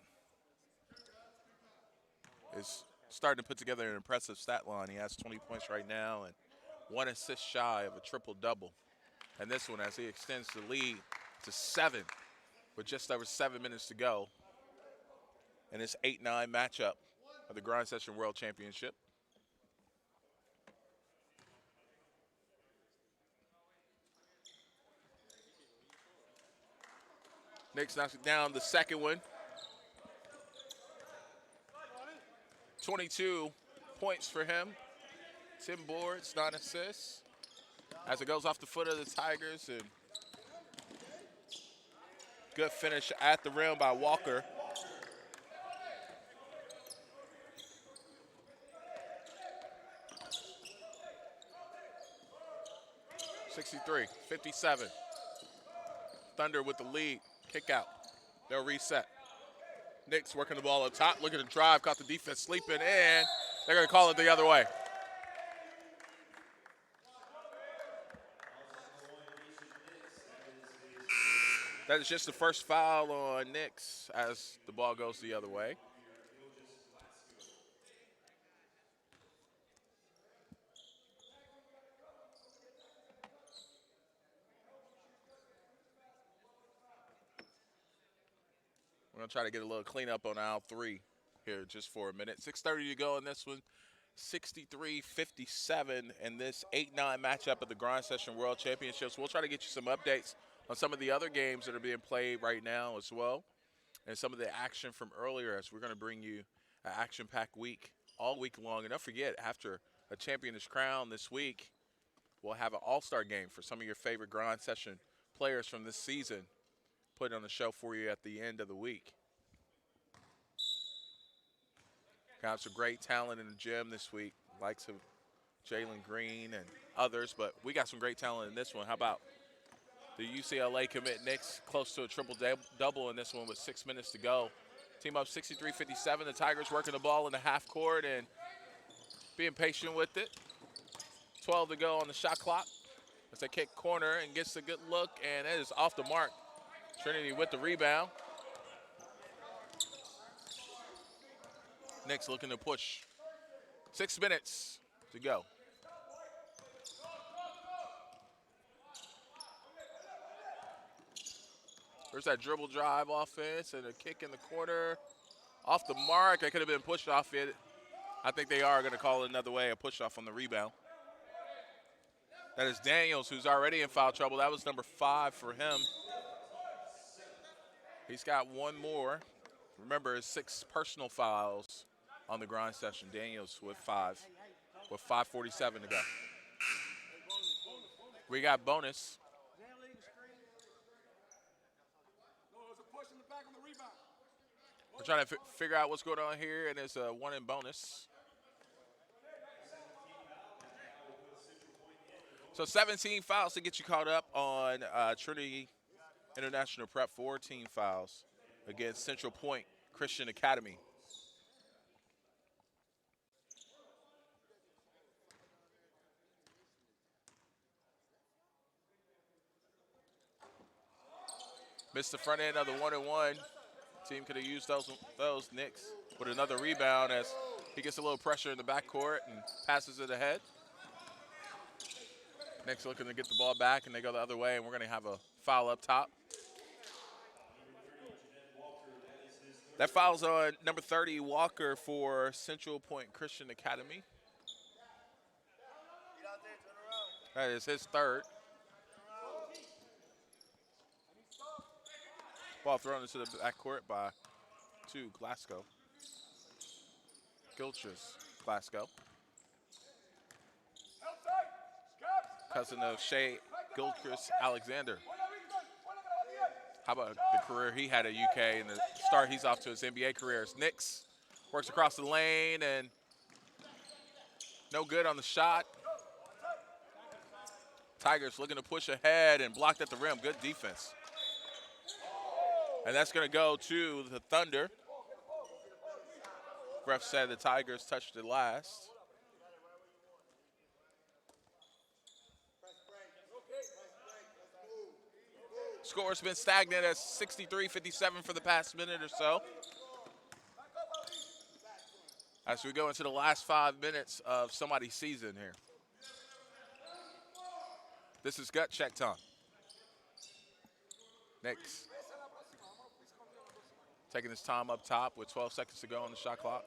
is starting to put together an impressive stat line. He has 20 points right now and 1 assist shy of a triple-double. And this one, as he extends the lead to 7 with just over 7 minutes to go in this 8-9 matchup of the Grind Session World Championship. Nix knocks it down the second one. 22 points for him. 10 boards, 9 assists. As it goes off the foot of the Tigers, and good finish at the rim by Walker. (63-57). Thunder with the lead. Kick out. They'll reset. Nix working the ball up top, looking to drive, caught the defense sleeping, and they're going to call it the other way. That is just the first foul on Nix as the ball goes the other way. We're going to try to get a little cleanup on aisle 3 here just for a minute. 6:30 to go in this one. 63-57 in this 8-9 matchup of the Grind Session World Championships. We'll try to get you some updates on some of the other games that are being played right now as well, and some of the action from earlier, as we're going to bring you an action-packed week all week long. And don't forget, after a champion is crowned this week, we'll have an all-star game for some of your favorite Grind Session players from this season put on the show for you at the end of the week. Got some great talent in the gym this week, likes of Jalen Green and others, but we got some great talent in this one. How about the UCLA commit Nix, close to a triple-double in this one with 6 minutes to go. Team up 63-57. The Tigers working the ball in the half court and being patient with it. 12 to go on the shot clock as they kick corner and gets a good look, and it is off the mark. Trinity with the rebound. Nix looking to push. 6 minutes to go. There's that dribble drive offense and a kick in the corner. Off the mark. It could have been pushed off it. I think they are going to call it another way, a push off on the rebound. That is Daniels, who's already in foul trouble. That was number 5 for him. He's got one more. Remember, his 6 personal fouls on the grind session. Daniels with 5, with 5:47 to go. We got bonus. We're trying to figure out what's going on here, and it's a 1 in bonus. So 17 fouls to get you caught up on Trinity International Prep, 14 fouls against Central Pointe Christian Academy. Missed the front end of the 1-and-1. Team could have used those. Knicks with another rebound as he gets a little pressure in the backcourt and passes it ahead. Knicks looking to get the ball back, and they go the other way, and we're going to have a foul up top. That foul's on number 30, Walker, for Central Pointe Christian Academy. That is his third. Ball thrown into the backcourt by Glasgow. Gilchrist Glasgow. Cousin of Shea Gilchrist Alexander. How about the career he had at UK and the start he's off to his NBA career? Knicks works across the lane and no good on the shot. Tigers looking to push ahead and blocked at the rim. Good defense. And that's going to go to the Thunder. Ref said the Tigers touched it last. Score's been stagnant at 63-57 for the past minute or so. As we go into the last 5 minutes of somebody's season here. This is gut check time. Knicks taking his time up top with 12 seconds to go on the shot clock.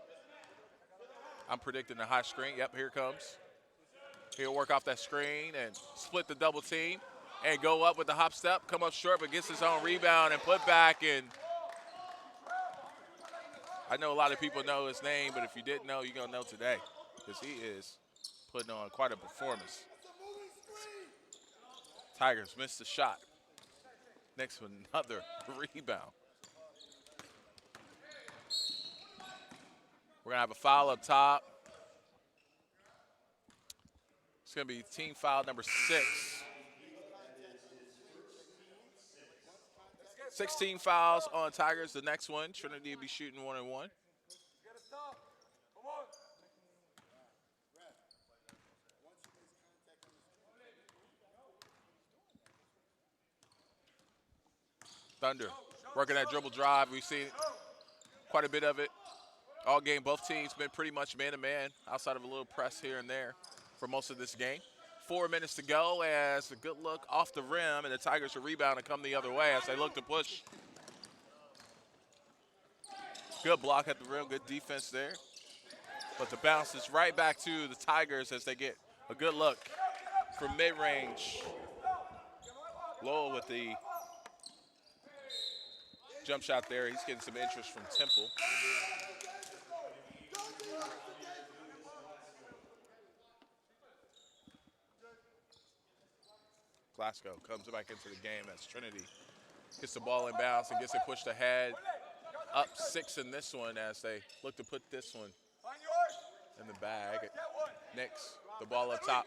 I'm predicting a high screen. Yep, here it comes. He'll work off that screen and split the double team and go up with the hop step, come up short, but gets his own rebound and put back. And I know a lot of people know his name, but if you didn't know, you're going to know today because he is putting on quite a performance. Tigers missed the shot. Next one, another rebound. We're going to have a foul up top. It's going to be team foul number 6. 16 fouls on Tigers. The next one, Trinity will be shooting 1-and-1. Thunder working that dribble drive. We've seen quite a bit of it all game. Both teams been pretty much man-to-man outside of a little press here and there for most of this game. 4 minutes to go as a good look off the rim, and the Tigers will rebound and come the other way as they look to push. Good block at the rim, good defense there. But the bounce is right back to the Tigers as they get a good look from mid-range. Lowell with the jump shot there. He's getting some interest from Temple. Glasgow comes back into the game as Trinity gets the ball in bounds and gets it pushed ahead. Up 6 in this one as they look to put this one in the bag. Knicks, the ball up top.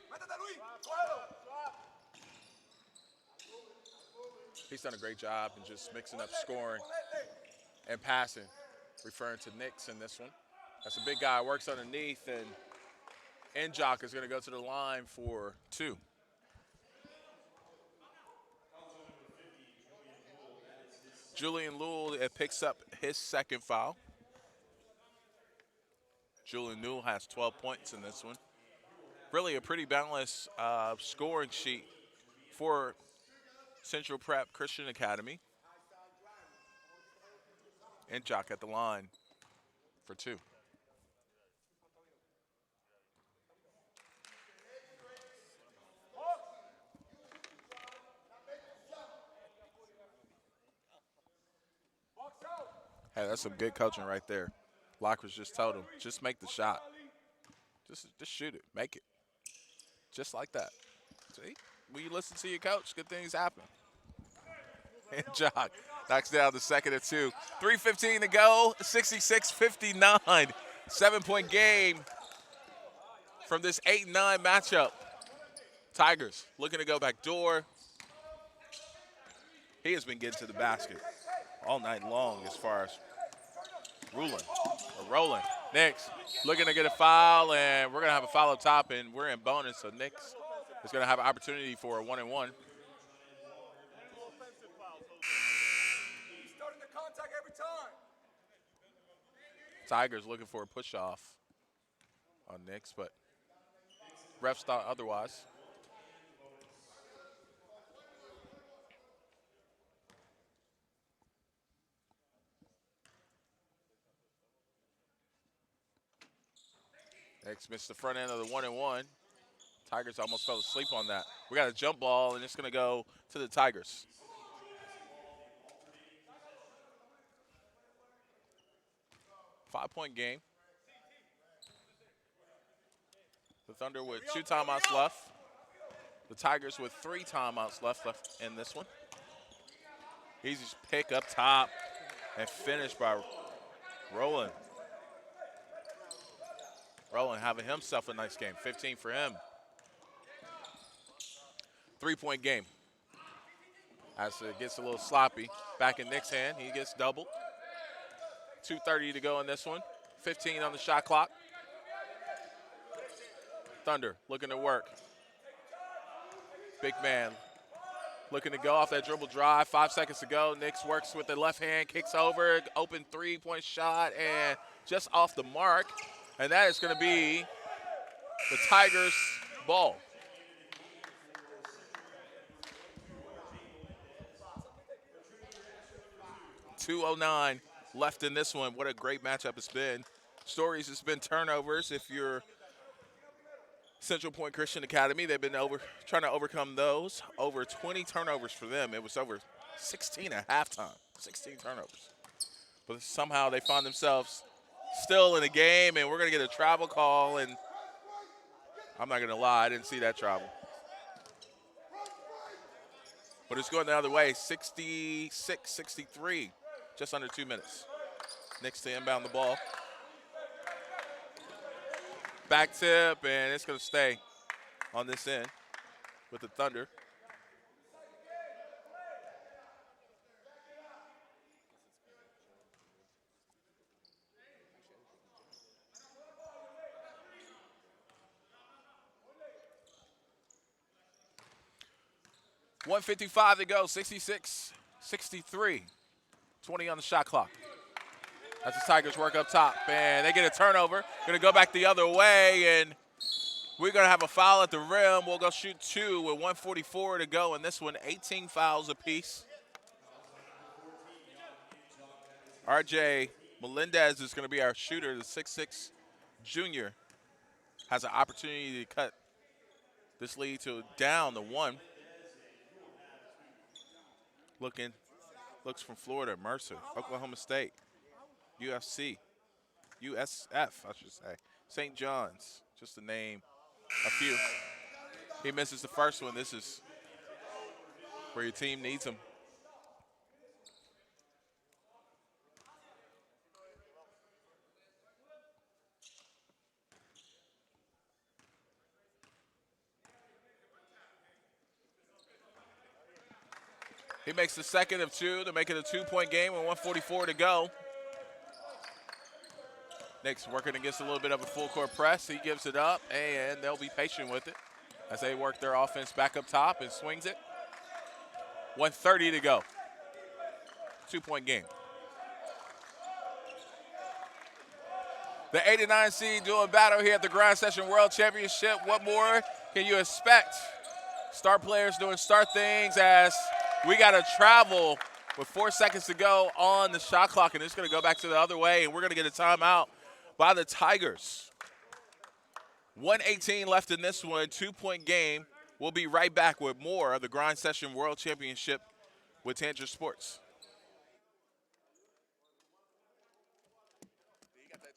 He's done a great job in just mixing up scoring and passing, referring to Knicks in this one. That's a big guy, works underneath, and Njock is going to go to the line for 2. Julian Newell picks up his second foul. Julian Newell has 12 points in this one. Really a pretty balanced scoring sheet for Central Prep Christian Academy. And Njock at the line for 2. Hey, that's some good coaching right there. Lockridge just told him, just make the shot. Just shoot it. Make it. Just like that. See? When you listen to your coach, good things happen. And Jock knocks down the second of two. 3:15 to go, 66-59. 7-point game from this 8-9 matchup. Tigers looking to go back door. He has been getting to the basket all night long as far as rolling. Knicks looking to get a foul, and we're going to have a foul up top, and we're in bonus, so Knicks is going to have an opportunity for a 1-and-1. Tigers looking for a push-off on Knicks, but refs thought otherwise. Knicks missed the front end of the 1-and-1. Tigers almost fell asleep on that. We got a jump ball, and it's going to go to the Tigers. Five-point game. The Thunder with 2 timeouts left. The Tigers with 3 timeouts left in this one. Easy pick up top and finish by Rowland. Rowland having himself a nice game. 15 for him. 3-point game. As it gets a little sloppy. Back in Nick's hand. He gets doubled. 2:30 to go in this one. 15 on the shot clock. Thunder looking to work. Big man looking to go off that dribble drive. 5 seconds to go. Knicks works with the left hand, kicks over, open 3-point shot, and just off the mark. And that is going to be the Tigers' ball. .209 left in this one. What a great matchup it's been. Stories, it's been turnovers. If you're Central Point Christian Academy, they've been trying to overcome those. Over 20 turnovers for them. It was over 16 at halftime. 16 turnovers. But somehow they find themselves still in the game, and we're going to get a travel call, and I'm not going to lie, I didn't see that travel. But it's going the other way, 66-63, just under 2 minutes. Knicks to inbound the ball. Back tip, and it's going to stay on this end with the Thunder. .155 to go, 66-63. 20 on the shot clock. As the Tigers work up top, and they get a turnover. Going to go back the other way, and we're going to have a foul at the rim. We'll go shoot 2 with 1:44 to go in this one. 18 fouls apiece. RJ Melendez is going to be our shooter. The 6'6" junior has an opportunity to cut this lead to down to 1. Looks from Florida, Mercer, Oklahoma State, USF, I should say, St. John's, just to name a few. He misses the first one. This is where your team needs him. He makes the second of 2 to make it a 2-point game with 1:44 to go. Knicks working against a little bit of a full court press. He gives it up, and they'll be patient with it as they work their offense back up top and swings it. 1:30 to go. 2-point game. The 8 and 9 seed doing battle here at the Grind Session World Championship. What more can you expect? Star players doing star things as we got to travel with 4 seconds to go on the shot clock, and it's going to go back to the other way, and we're going to get a timeout by the Tigers. 1:18 left in this one, 2-point game. We'll be right back with more of the Grind Session World Championship with Tanger Sports. You got that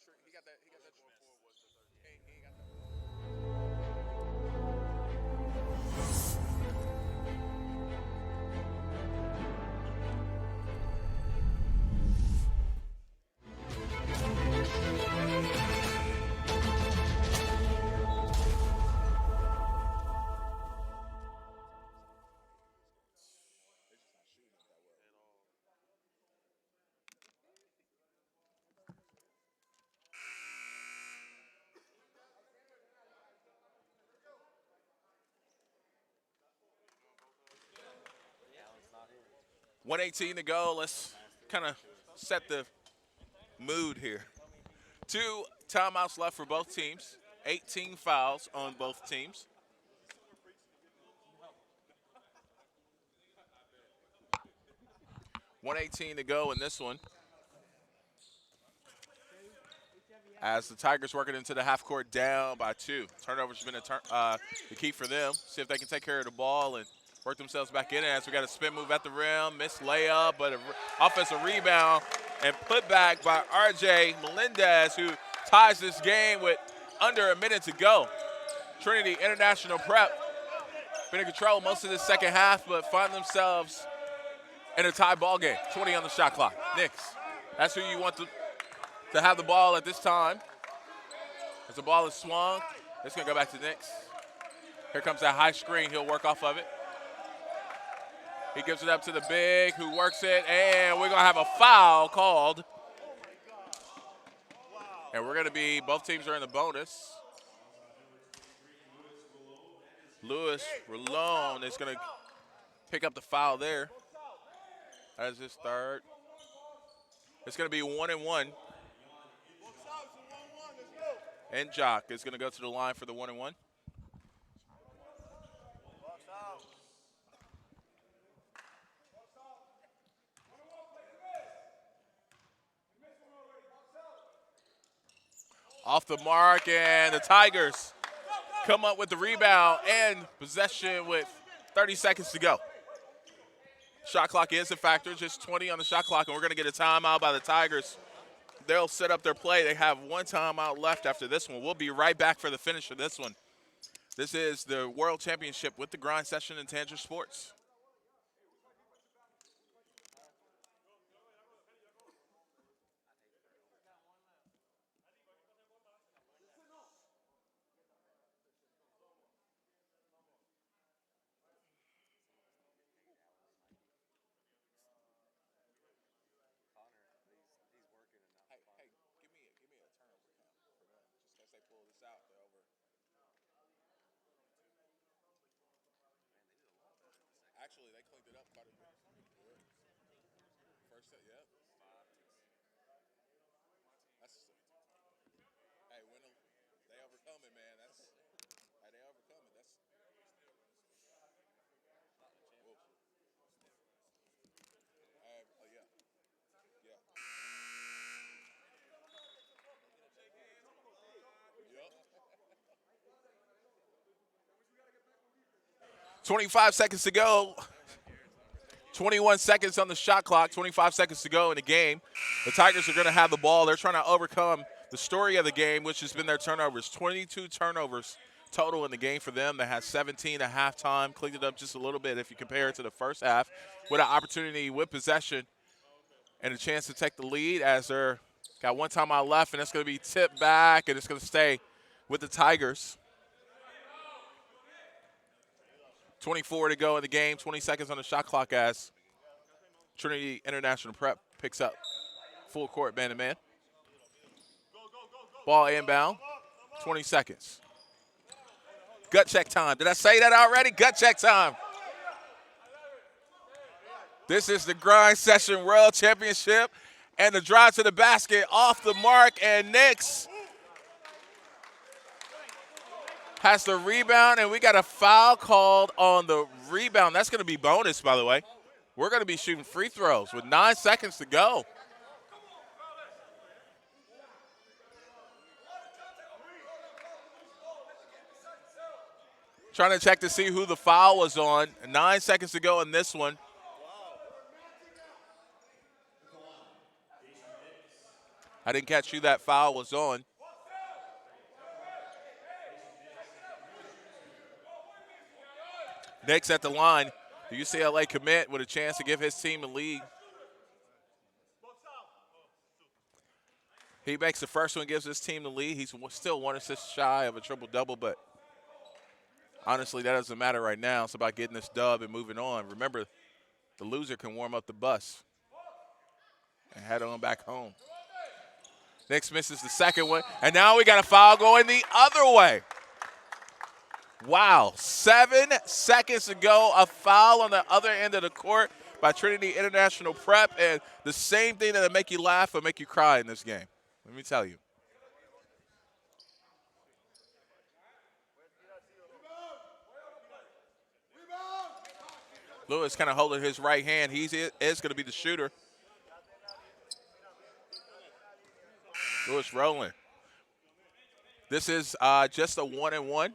1:18 to go. Let's kind of set the mood here. 2 timeouts left for both teams. 18 fouls on both teams. $1:18 to go in this one. As the Tigers working into the half court down by 2. Turnover's been the key for them. See if they can take care of the ball and work themselves back in it. As we got a spin move at the rim, missed layup, but an offensive rebound and put back by RJ Melendez, who ties this game with under a minute to go. Trinity International Prep been in control most of the second half, but find themselves in a tie ball game. 20 on the shot clock. Knicks, that's who you want to have the ball at this time. As the ball is swung, it's going to go back to Knicks. Here comes that high screen. He'll work off of it. He gives it up to the big, who works it, and we're going to have a foul called. And we're going to be, both teams are in the bonus. Louis Rolone is going to pick up the foul there. That is his third. It's going to be 1-1. And Jock is going to go to the line for the 1-1. Off the mark, and the Tigers come up with the rebound and possession with 30 seconds to go. Shot clock is a factor, just 20 on the shot clock, and we're going to get a timeout by the Tigers. They'll set up their play. They have 1 timeout left after this one. We'll be right back for the finish of this one. This is the World Championship with the Grind Session in Tanger Sports. Actually, they cleaned it up quite a bit. First set, yep. That's, hey, when they overcome it, man. That's, hey, they overcome it. That's. Whoa. Yeah. Yeah. Yep. 25 seconds to go. 21 seconds on the shot clock, 25 seconds to go in the game. The Tigers are going to have the ball. They're trying to overcome the story of the game, which has been their turnovers. 22 turnovers total in the game for them. They had 17 at halftime, cleaned it up just a little bit if you compare it to the first half, with an opportunity with possession and a chance to take the lead as they're got 1 timeout left, and it's going to be tipped back, and it's going to stay with the Tigers. 24 to go in the game, 20 seconds on the shot clock as Trinity International Prep picks up full court man-to-man. Ball inbound, 20 seconds. Gut check time. Did I say that already? Gut check time. This is the Grind Session World Championship, and the drive to the basket off the mark, and Knicks has the rebound, and we got a foul called on the rebound. That's going to be bonus, by the way. We're going to be shooting free throws with 9 seconds to go. Trying to check to see who the foul was on. 9 seconds to go in this one. I didn't catch who that foul was on. Knicks at the line. The UCLA commit with a chance to give his team a lead. He makes the first one, gives his team the lead. He's still 1 assist shy of a triple-double, but honestly, that doesn't matter right now. It's about getting this dub and moving on. Remember, the loser can warm up the bus and head on back home. Knicks misses the second one, and now we got a foul going the other way. Wow, 7 seconds to go, a foul on the other end of the court by Trinity International Prep, and the same thing that'll make you laugh will make you cry in this game. Let me tell you. Lewis kind of holding his right hand. He is going to be the shooter. Lewis rolling. This is just a 1-and-1.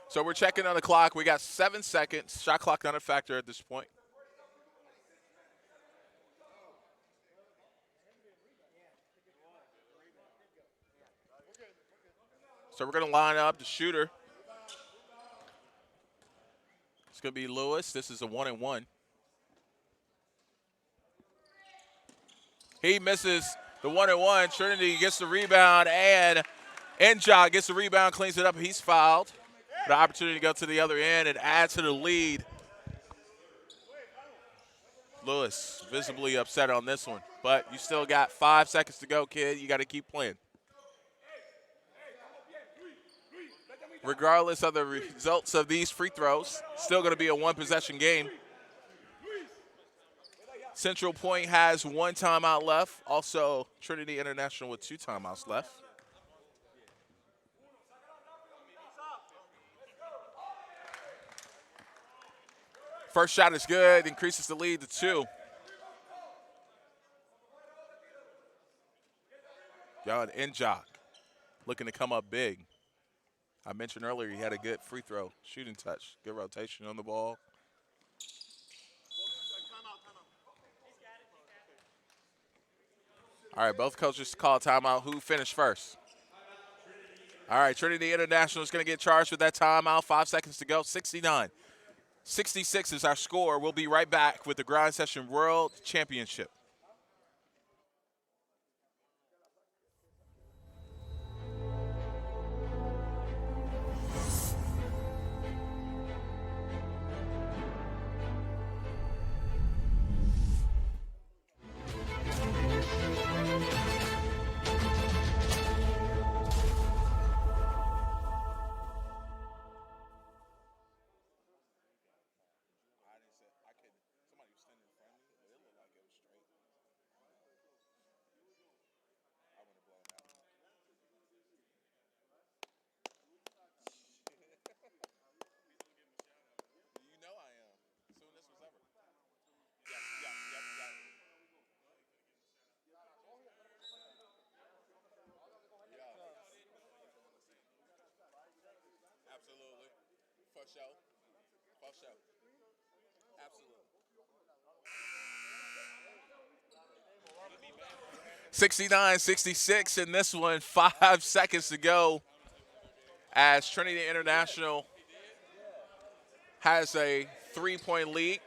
So we're checking on the clock. We got 7 seconds. Shot clock not a factor at this point. So we're going to line up the shooter. It's going to be Lewis. This is a 1-and-1. He misses the 1-and-1. Trinity gets the rebound, and Njok gets the rebound, cleans it up. He's fouled. The opportunity to go to the other end and add to the lead. Lewis visibly upset on this one, but you still got 5 seconds to go, kid. You got to keep playing. Regardless of the results of these free throws, still going to be a one-possession game. Central Pointe has 1 timeout left. Also, Trinity International with 2 timeouts left. First shot is good, increases the lead to 2. John Njok looking to come up big. I mentioned earlier he had a good free throw shooting touch. Good rotation on the ball. All right, both coaches call timeout. Who finished first? All right, Trinity International is going to get charged with that timeout. 5 seconds to go. 69-66 is our score. We'll be right back with the Grind Session World Championship. Absolutely. For sure. For sure. Absolutely. 69-66 in this one. 5 seconds to go as Trinity International has a 3-point lead.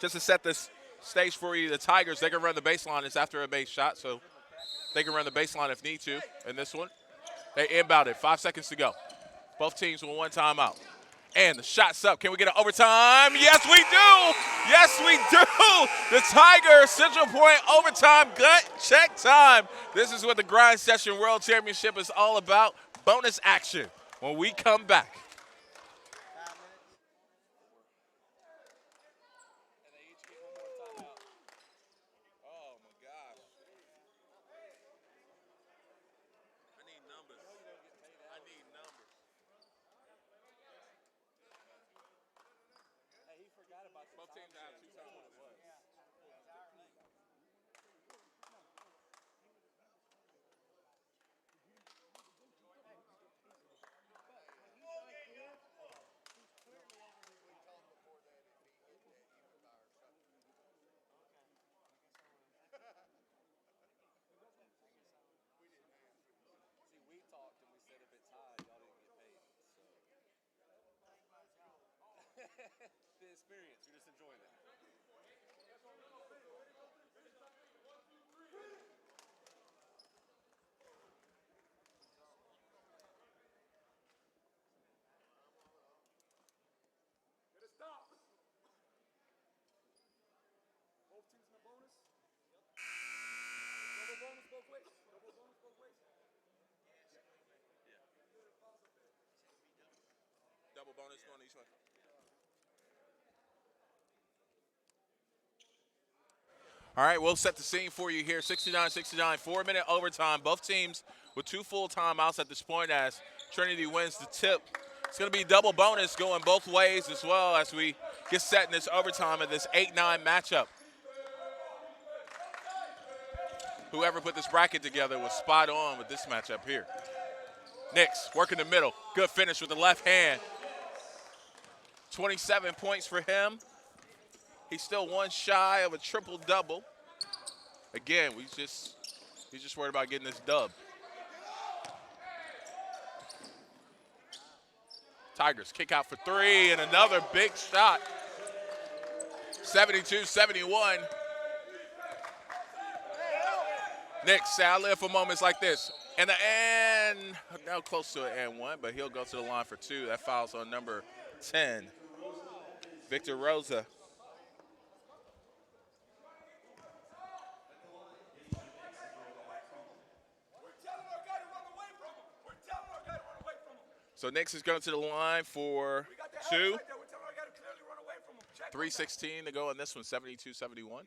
Just to set this stage for you, the Tigers, they can run the baseline. It's after a base shot, so they can run the baseline if need to in this one. They inbound it. 5 seconds to go. Both teams with 1 timeout. And the shot's up. Can we get an overtime? Yes, we do. Yes, we do. The Tigers, Central Pointe overtime gut check time. This is what the Grind Session World Championship is all about. Bonus action when we come back. double bonus going each way. All right, we'll set the scene for you here. 69-69, 4-minute overtime. Both teams with 2 full timeouts at this point as Trinity wins the tip. It's going to be double bonus going both ways as well as we get set in this overtime of this 8-9 matchup. Whoever put this bracket together was spot on with this matchup here. Nix working the middle. Good finish with the left hand. 27 points for him. He's still one shy of a triple-double. Again, he's just worried about getting this dub. Tigers kick out for 3 and another big shot. 72-71. Nix, I live for moments like this. And now close to an and 1, but he'll go to the line for 2. That fouls on number 10, Victor Rosa. So Nix is going to the line for 2. 3:16 to go in this one, 72-71.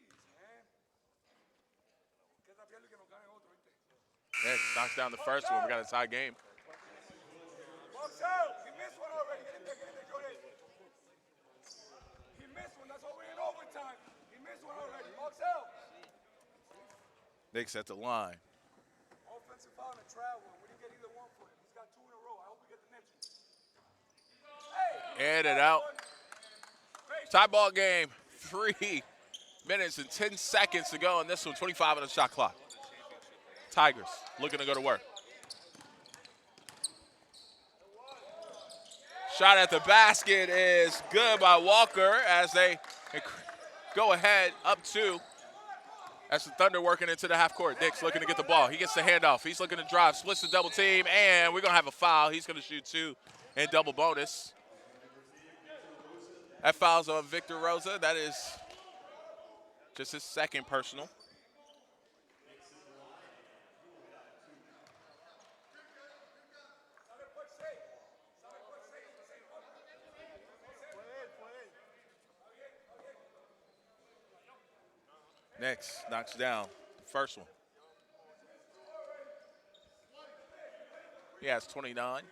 Nix knocks down the first one. We got a tie game. Nix at the line. Offensive foul and trial one. We didn't get either one for him. He's got 2 in a row. I hope we get the next one. And it out. Tie ball game. 3 minutes and 10 seconds to go in this one. 25 on the shot clock. Tigers looking to go to work. Shot at the basket is good by Walker as they go ahead up 2. That's the Thunder working into the half court. Nix looking to get the ball. He gets the handoff. He's looking to drive, splits the double team, and we're going to have a foul. He's going to shoot 2 and double bonus. That foul's on Victor Rosa. That is just his second personal. Nix knocks down the first one. He has 29.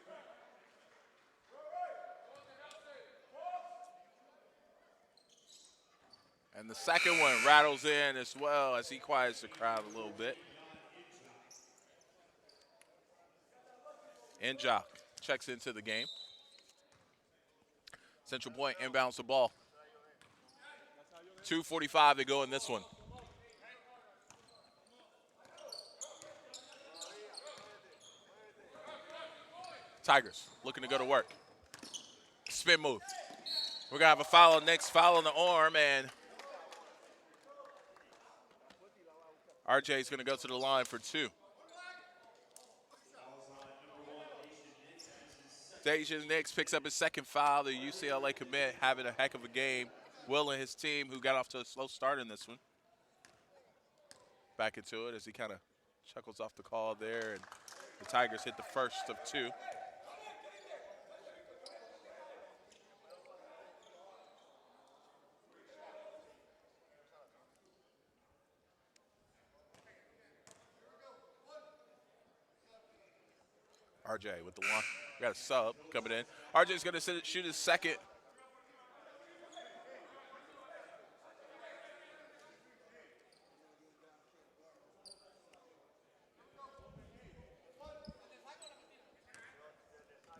And the second one rattles in as well as he quiets the crowd a little bit. Jock checks into the game. Central Point inbounds the ball. 2:45 to go in this one. Tigers looking to go to work. Spin move. We're going to have a foul on Nix, foul on the arm, and RJ is going to go to the line for 2. Dejan Nix picks up his second foul. The UCLA commit having a heck of a game. Will and his team, who got off to a slow start in this one. Back into it as he kind of chuckles off the call there, and the Tigers hit the first of 2. RJ with the one. We got a sub coming in. RJ's going to shoot his second.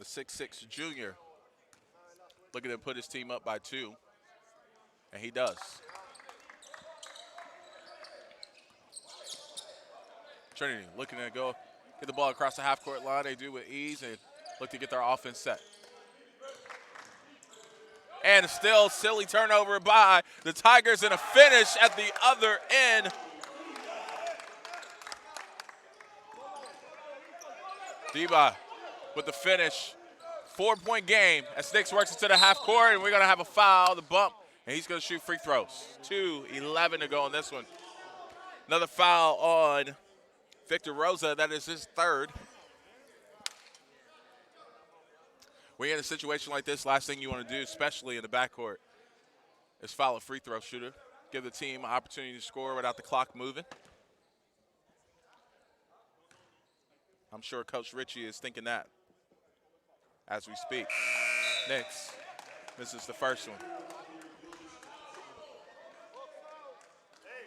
The 6'6" junior looking to put his team up by 2, and he does. Trinity looking to go get the ball across the half-court line. They do with ease and look to get their offense set. And still silly turnover by the Tigers and a finish at the other end. Deba with the finish. 4-point game as Nix works into the half court, and we're going to have a foul, the bump, and he's going to shoot free throws. 2:11 to go on this one. Another foul on Victor Rosa. That is his third. When you're in a situation like this, last thing you want to do, especially in the backcourt, is foul a free throw shooter. Give the team an opportunity to score without the clock moving. I'm sure Coach Ritchie is thinking that as we speak. Next, this is the first one.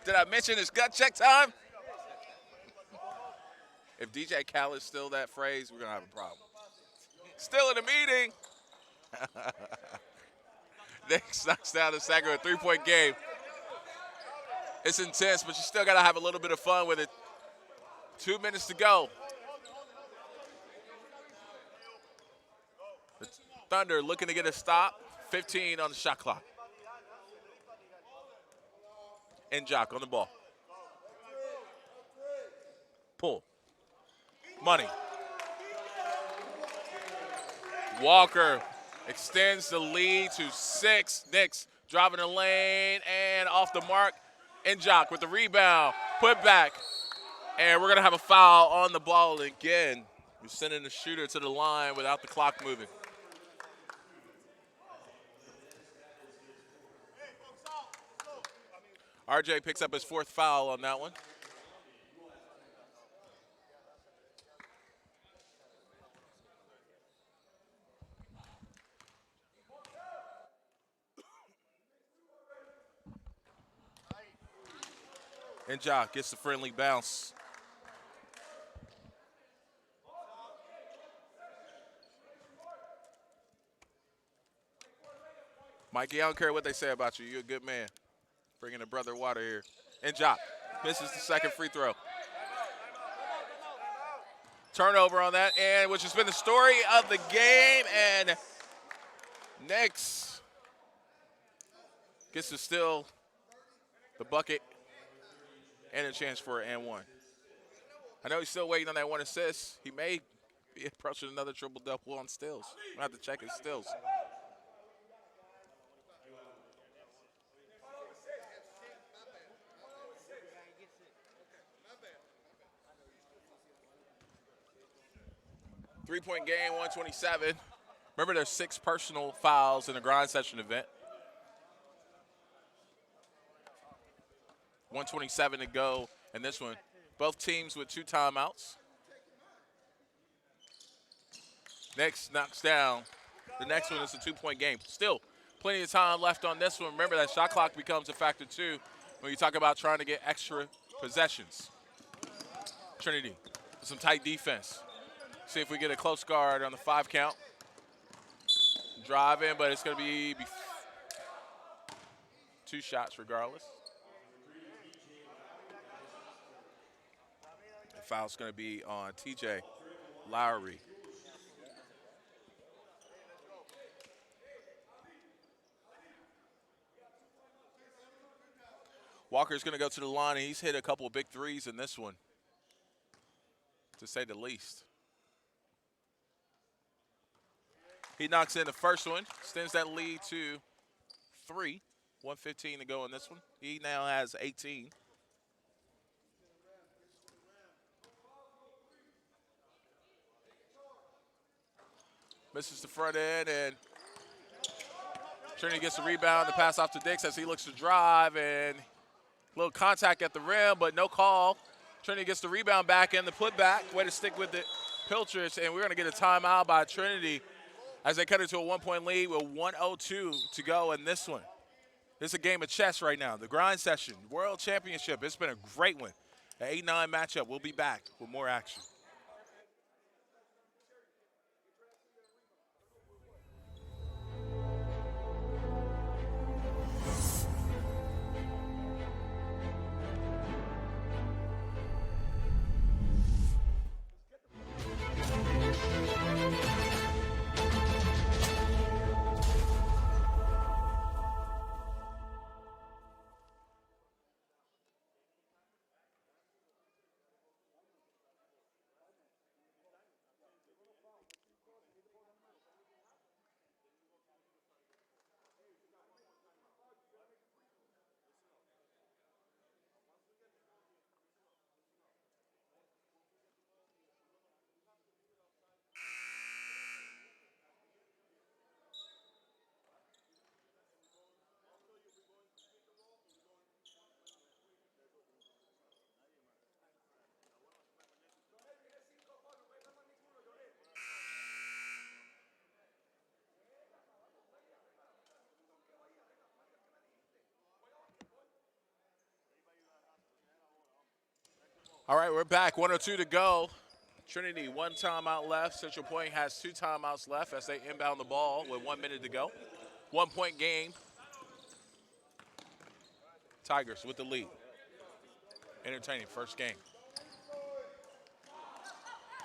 Did I mention it's gut check time? If DJ Khaled still that phrase, we're going to have a problem. Still in the meeting. Next knocks down the second, a three-point game. It's intense, but you still got to have a little bit of fun with it. 2 minutes to go. The Thunder looking to get a stop. 15 on the shot clock. And Jock on the ball. Pull. Money. Walker extends the lead to 6. Knicks driving the lane and off the mark. And Jock with the rebound. Put back. And we're going to have a foul on the ball again. We're sending the shooter to the line without the clock moving. RJ picks up his 4th foul on that one. And Jock gets the friendly bounce. Mikey, I don't care what they say about you. You're a good man. Bringing the brother water here. And Jock misses the second free throw. Turnover on that, and which has been the story of the game. And Knicks gets to steal the bucket and a chance for an and one. I know he's still waiting on that 1 assist. He may be approaching another triple-double on steals. We'll have to check his steals. Three-point game, 127. Remember, there's 6 personal fouls in the grind session event. 127 to go in this one. Both teams with 2 timeouts. Next knocks down. The next one is a 2-point game. Still plenty of time left on this one. Remember that shot clock becomes a factor too when you talk about trying to get extra possessions. Trinity with some tight defense. See if we get a close guard on the 5 count. Drive in, but it's going to be 2 shots regardless. The foul's going to be on TJ Lowry. Walker's going to go to the line, and he's hit a couple of big threes in this one, to say the least. He knocks in the first one, extends that lead to 3. 1:15 to go in this one. He now has 18. Misses the front end, and Trinity gets the rebound, the pass off to Dix as he looks to drive, and a little contact at the rim, but no call. Trinity gets the rebound back and the putback. Way to stick with it, Pilchers, and we're going to get a timeout by Trinity as they cut it to a 1-point lead with 1:02 to go in this one. This is a game of chess right now. The grind session, World Championship. It's been a great one. An 8-9 matchup. We'll be back with more action. All right, we're back. 1:02 to go. Trinity, 1 timeout left. Central Point has 2 timeouts left as they inbound the ball with 1 minute to go. 1 point game. Tigers with the lead. Entertaining first game.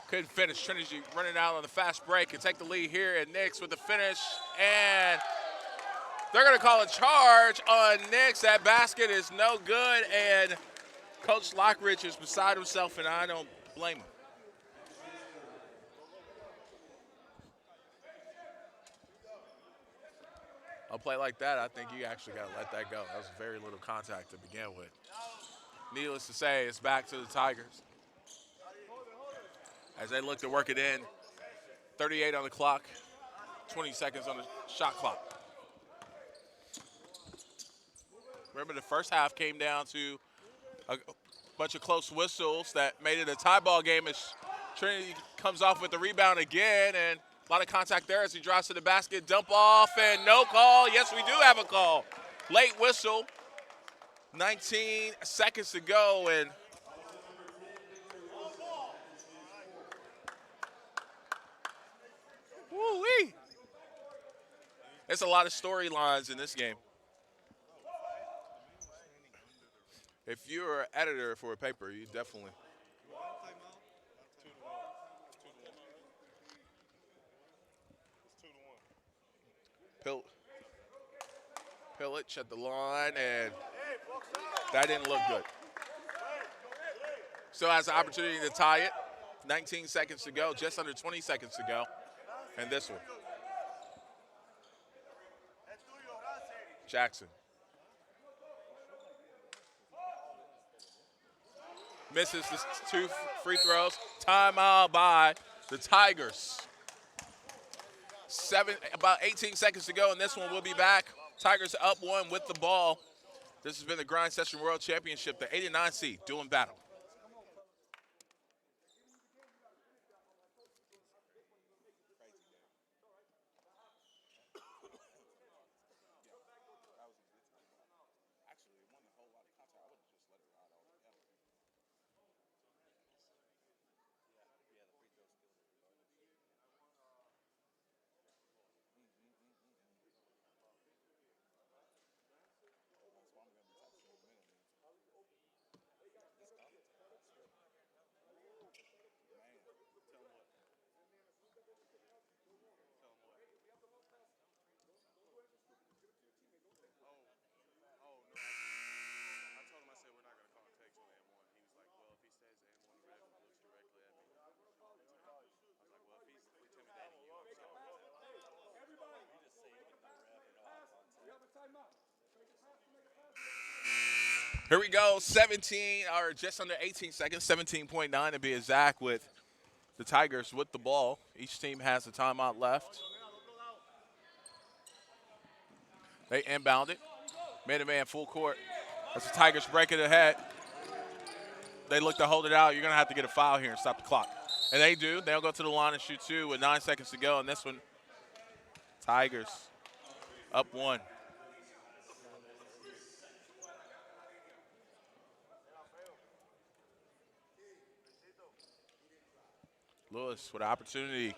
Couldn't finish. Trinity running out on the fast break and take the lead here. And Nix with the finish. And they're going to call a charge on Nix. That basket is no good. And Coach Lockridge is beside himself, and I don't blame him. A play like that, I think you actually got to let that go. That was very little contact to begin with. Needless to say, it's back to the Tigers as they look to work it in. 38 on the clock, 20 seconds on the shot clock. Remember, the first half came down to a bunch of close whistles that made it a tie ball game as Trinity comes off with the rebound again, and a lot of contact there as he drives to the basket, dump off, and no call. Yes, we do have a call. Late whistle, 19 seconds to go, and woo-wee. There's a lot of storylines in this game. If you're an editor for a paper, you definitely. Pillage at the line, and that didn't look good. Still has the opportunity to tie it. 19 seconds to go, just under 20 seconds to go. And this one. Jackson. Misses the 2 free throws. Timeout by the Tigers. About 18 seconds to go, and this one will be back. Tigers up 1 with the ball. This has been the Grind Session World Championship, the 89 seed doing battle. Here we go, 17, or just under 18 seconds, 17.9 to be exact, with the Tigers with the ball. Each team has a timeout left. They inbound it. Man-to-man full court. As the Tigers break it ahead, they look to hold it out. You're going to have to get a foul here and stop the clock. And they do. They'll go to the line and shoot 2 with 9 seconds to go. And this one, Tigers up 1. Lewis with an opportunity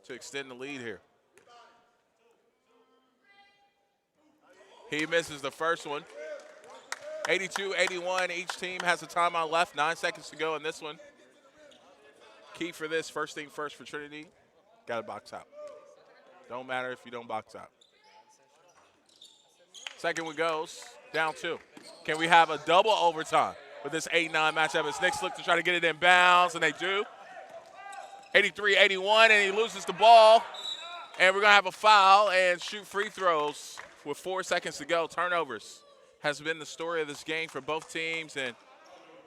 to extend the lead here. He misses the first one. 82-81, each team has a timeout left, 9 seconds to go in this one. Key for this, first thing first for Trinity, got to box out. Don't matter if you don't box out. Second one goes, down 2. Can we have a double overtime with this 8-9 matchup as Knicks look to try to get it in bounds, and they do. 83-81, and he loses the ball. And we're going to have a foul and shoot free throws with 4 seconds to go. Turnovers has been the story of this game for both teams and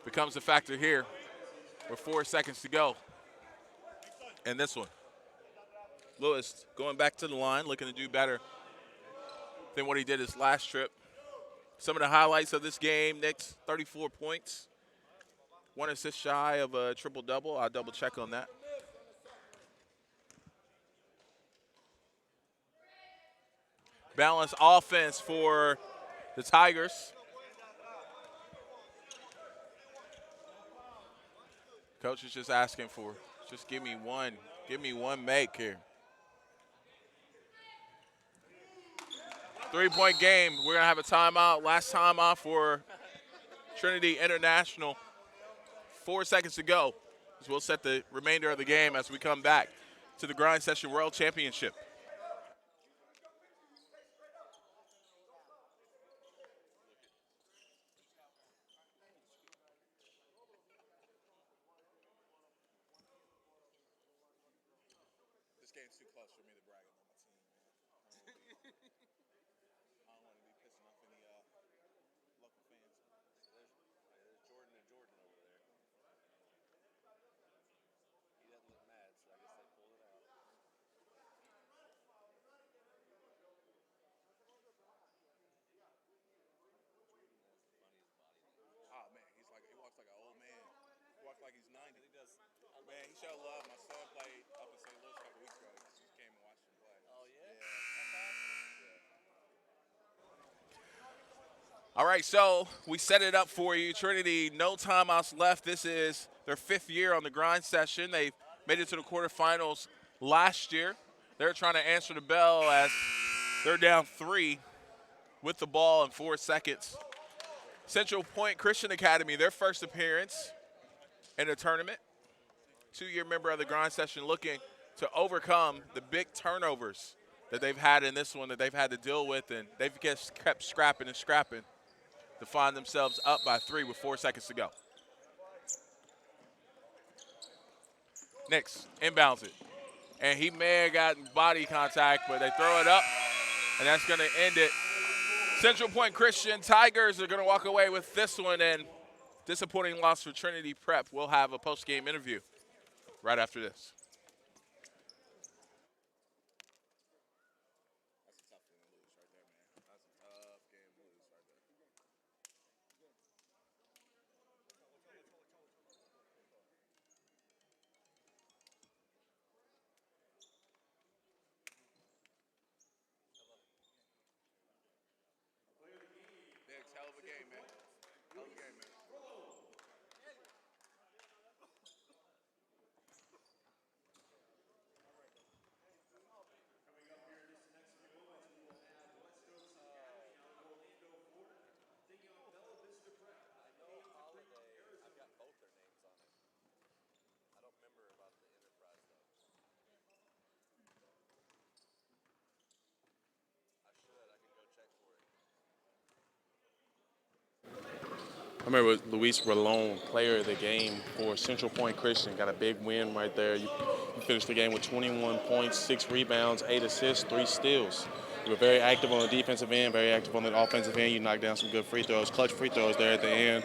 becomes a factor here with 4 seconds to go. And this one, Lewis going back to the line, looking to do better than what he did his last trip. Some of the highlights of this game, Knicks 34 points, 1 assist shy of a triple-double. I'll double-check on that. Balanced offense for the Tigers. Coach is just asking for, just give me one make here. 3-point game. We're going to have a timeout. Last timeout for Trinity International. 4 seconds to go. We'll set the remainder of the game as we come back to the Grind Session World Championship. This game's too close for me to brag on my team, man. I don't want to be pissing off any local fans. There's Jordan and Jordan over there. He doesn't look mad, so I guess they pulled it out. Oh man, he walks like an old man. He walks like he's 90. He does. Man, he showed love. My son played up in St. Louis a couple weeks ago. He just came and watched him play. Oh, yeah? All right, so we set it up for you. Trinity, no timeouts left. This is their 5th year on the Grind Session. They made it to the quarterfinals last year. They're trying to answer the bell as they're down 3 with the ball in 4 seconds. Central Pointe Christian Academy, their first appearance in a tournament. 2-year member of the Grind Session, looking to overcome the big turnovers that they've had in this one that they've had to deal with, and they've just kept scrapping and scrapping to find themselves up by 3 with 4 seconds to go. Nix inbounds it, and he may have gotten body contact, but they throw it up, and that's going to end it. Central Pointe Christian Tigers are going to walk away with this one, and disappointing loss for Trinity Prep. We'll have a post-game interview right after this. That's a tough thing to lose right there, man. That's a tough game to lose right there. Big, hell of a game, man. Hell of a game, man. I've got both their names on it. I don't remember about the Enterprise, though. I should. I can go check for it. I remember Luis Rolón, player of the game for Central Pointe Christian, got a big win right there. You finished the game with 21 points, 6 rebounds, 8 assists, 3 steals. You were very active on the defensive end, very active on the offensive end. You knocked down some good free throws, clutch free throws there at the end.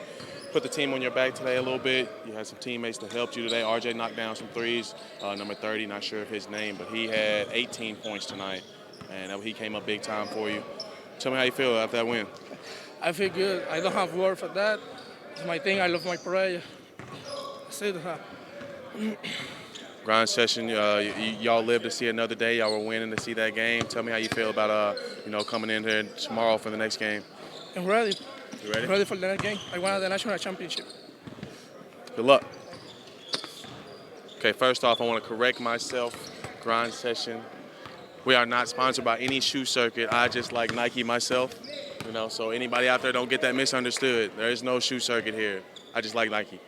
Put the team on your back today a little bit. You had some teammates that helped you today. RJ knocked down some threes. Number 30, not sure of his name, but he had 18 points tonight, and he came up big time for you. Tell me how you feel after that win. I feel good. I don't have word for that. It's my thing. I love my prayer. That's it. Grind Session, y'all live to see another day. Y'all were winning to see that game. Tell me how you feel about coming in here tomorrow for the next game. I'm ready. You ready? I'm ready for the next game. I won the national championship. Good luck. Okay, first off, I want to correct myself. Grind Session. We are not sponsored by any shoe circuit. I just like Nike myself. So anybody out there don't get that misunderstood. There is no shoe circuit here. I just like Nike.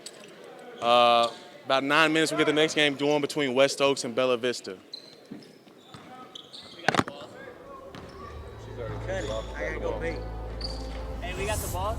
About 9 minutes, we'll get the next game going between West Oaks and Bella Vista. We got the ball. I gotta go bait. Hey, we got the ball.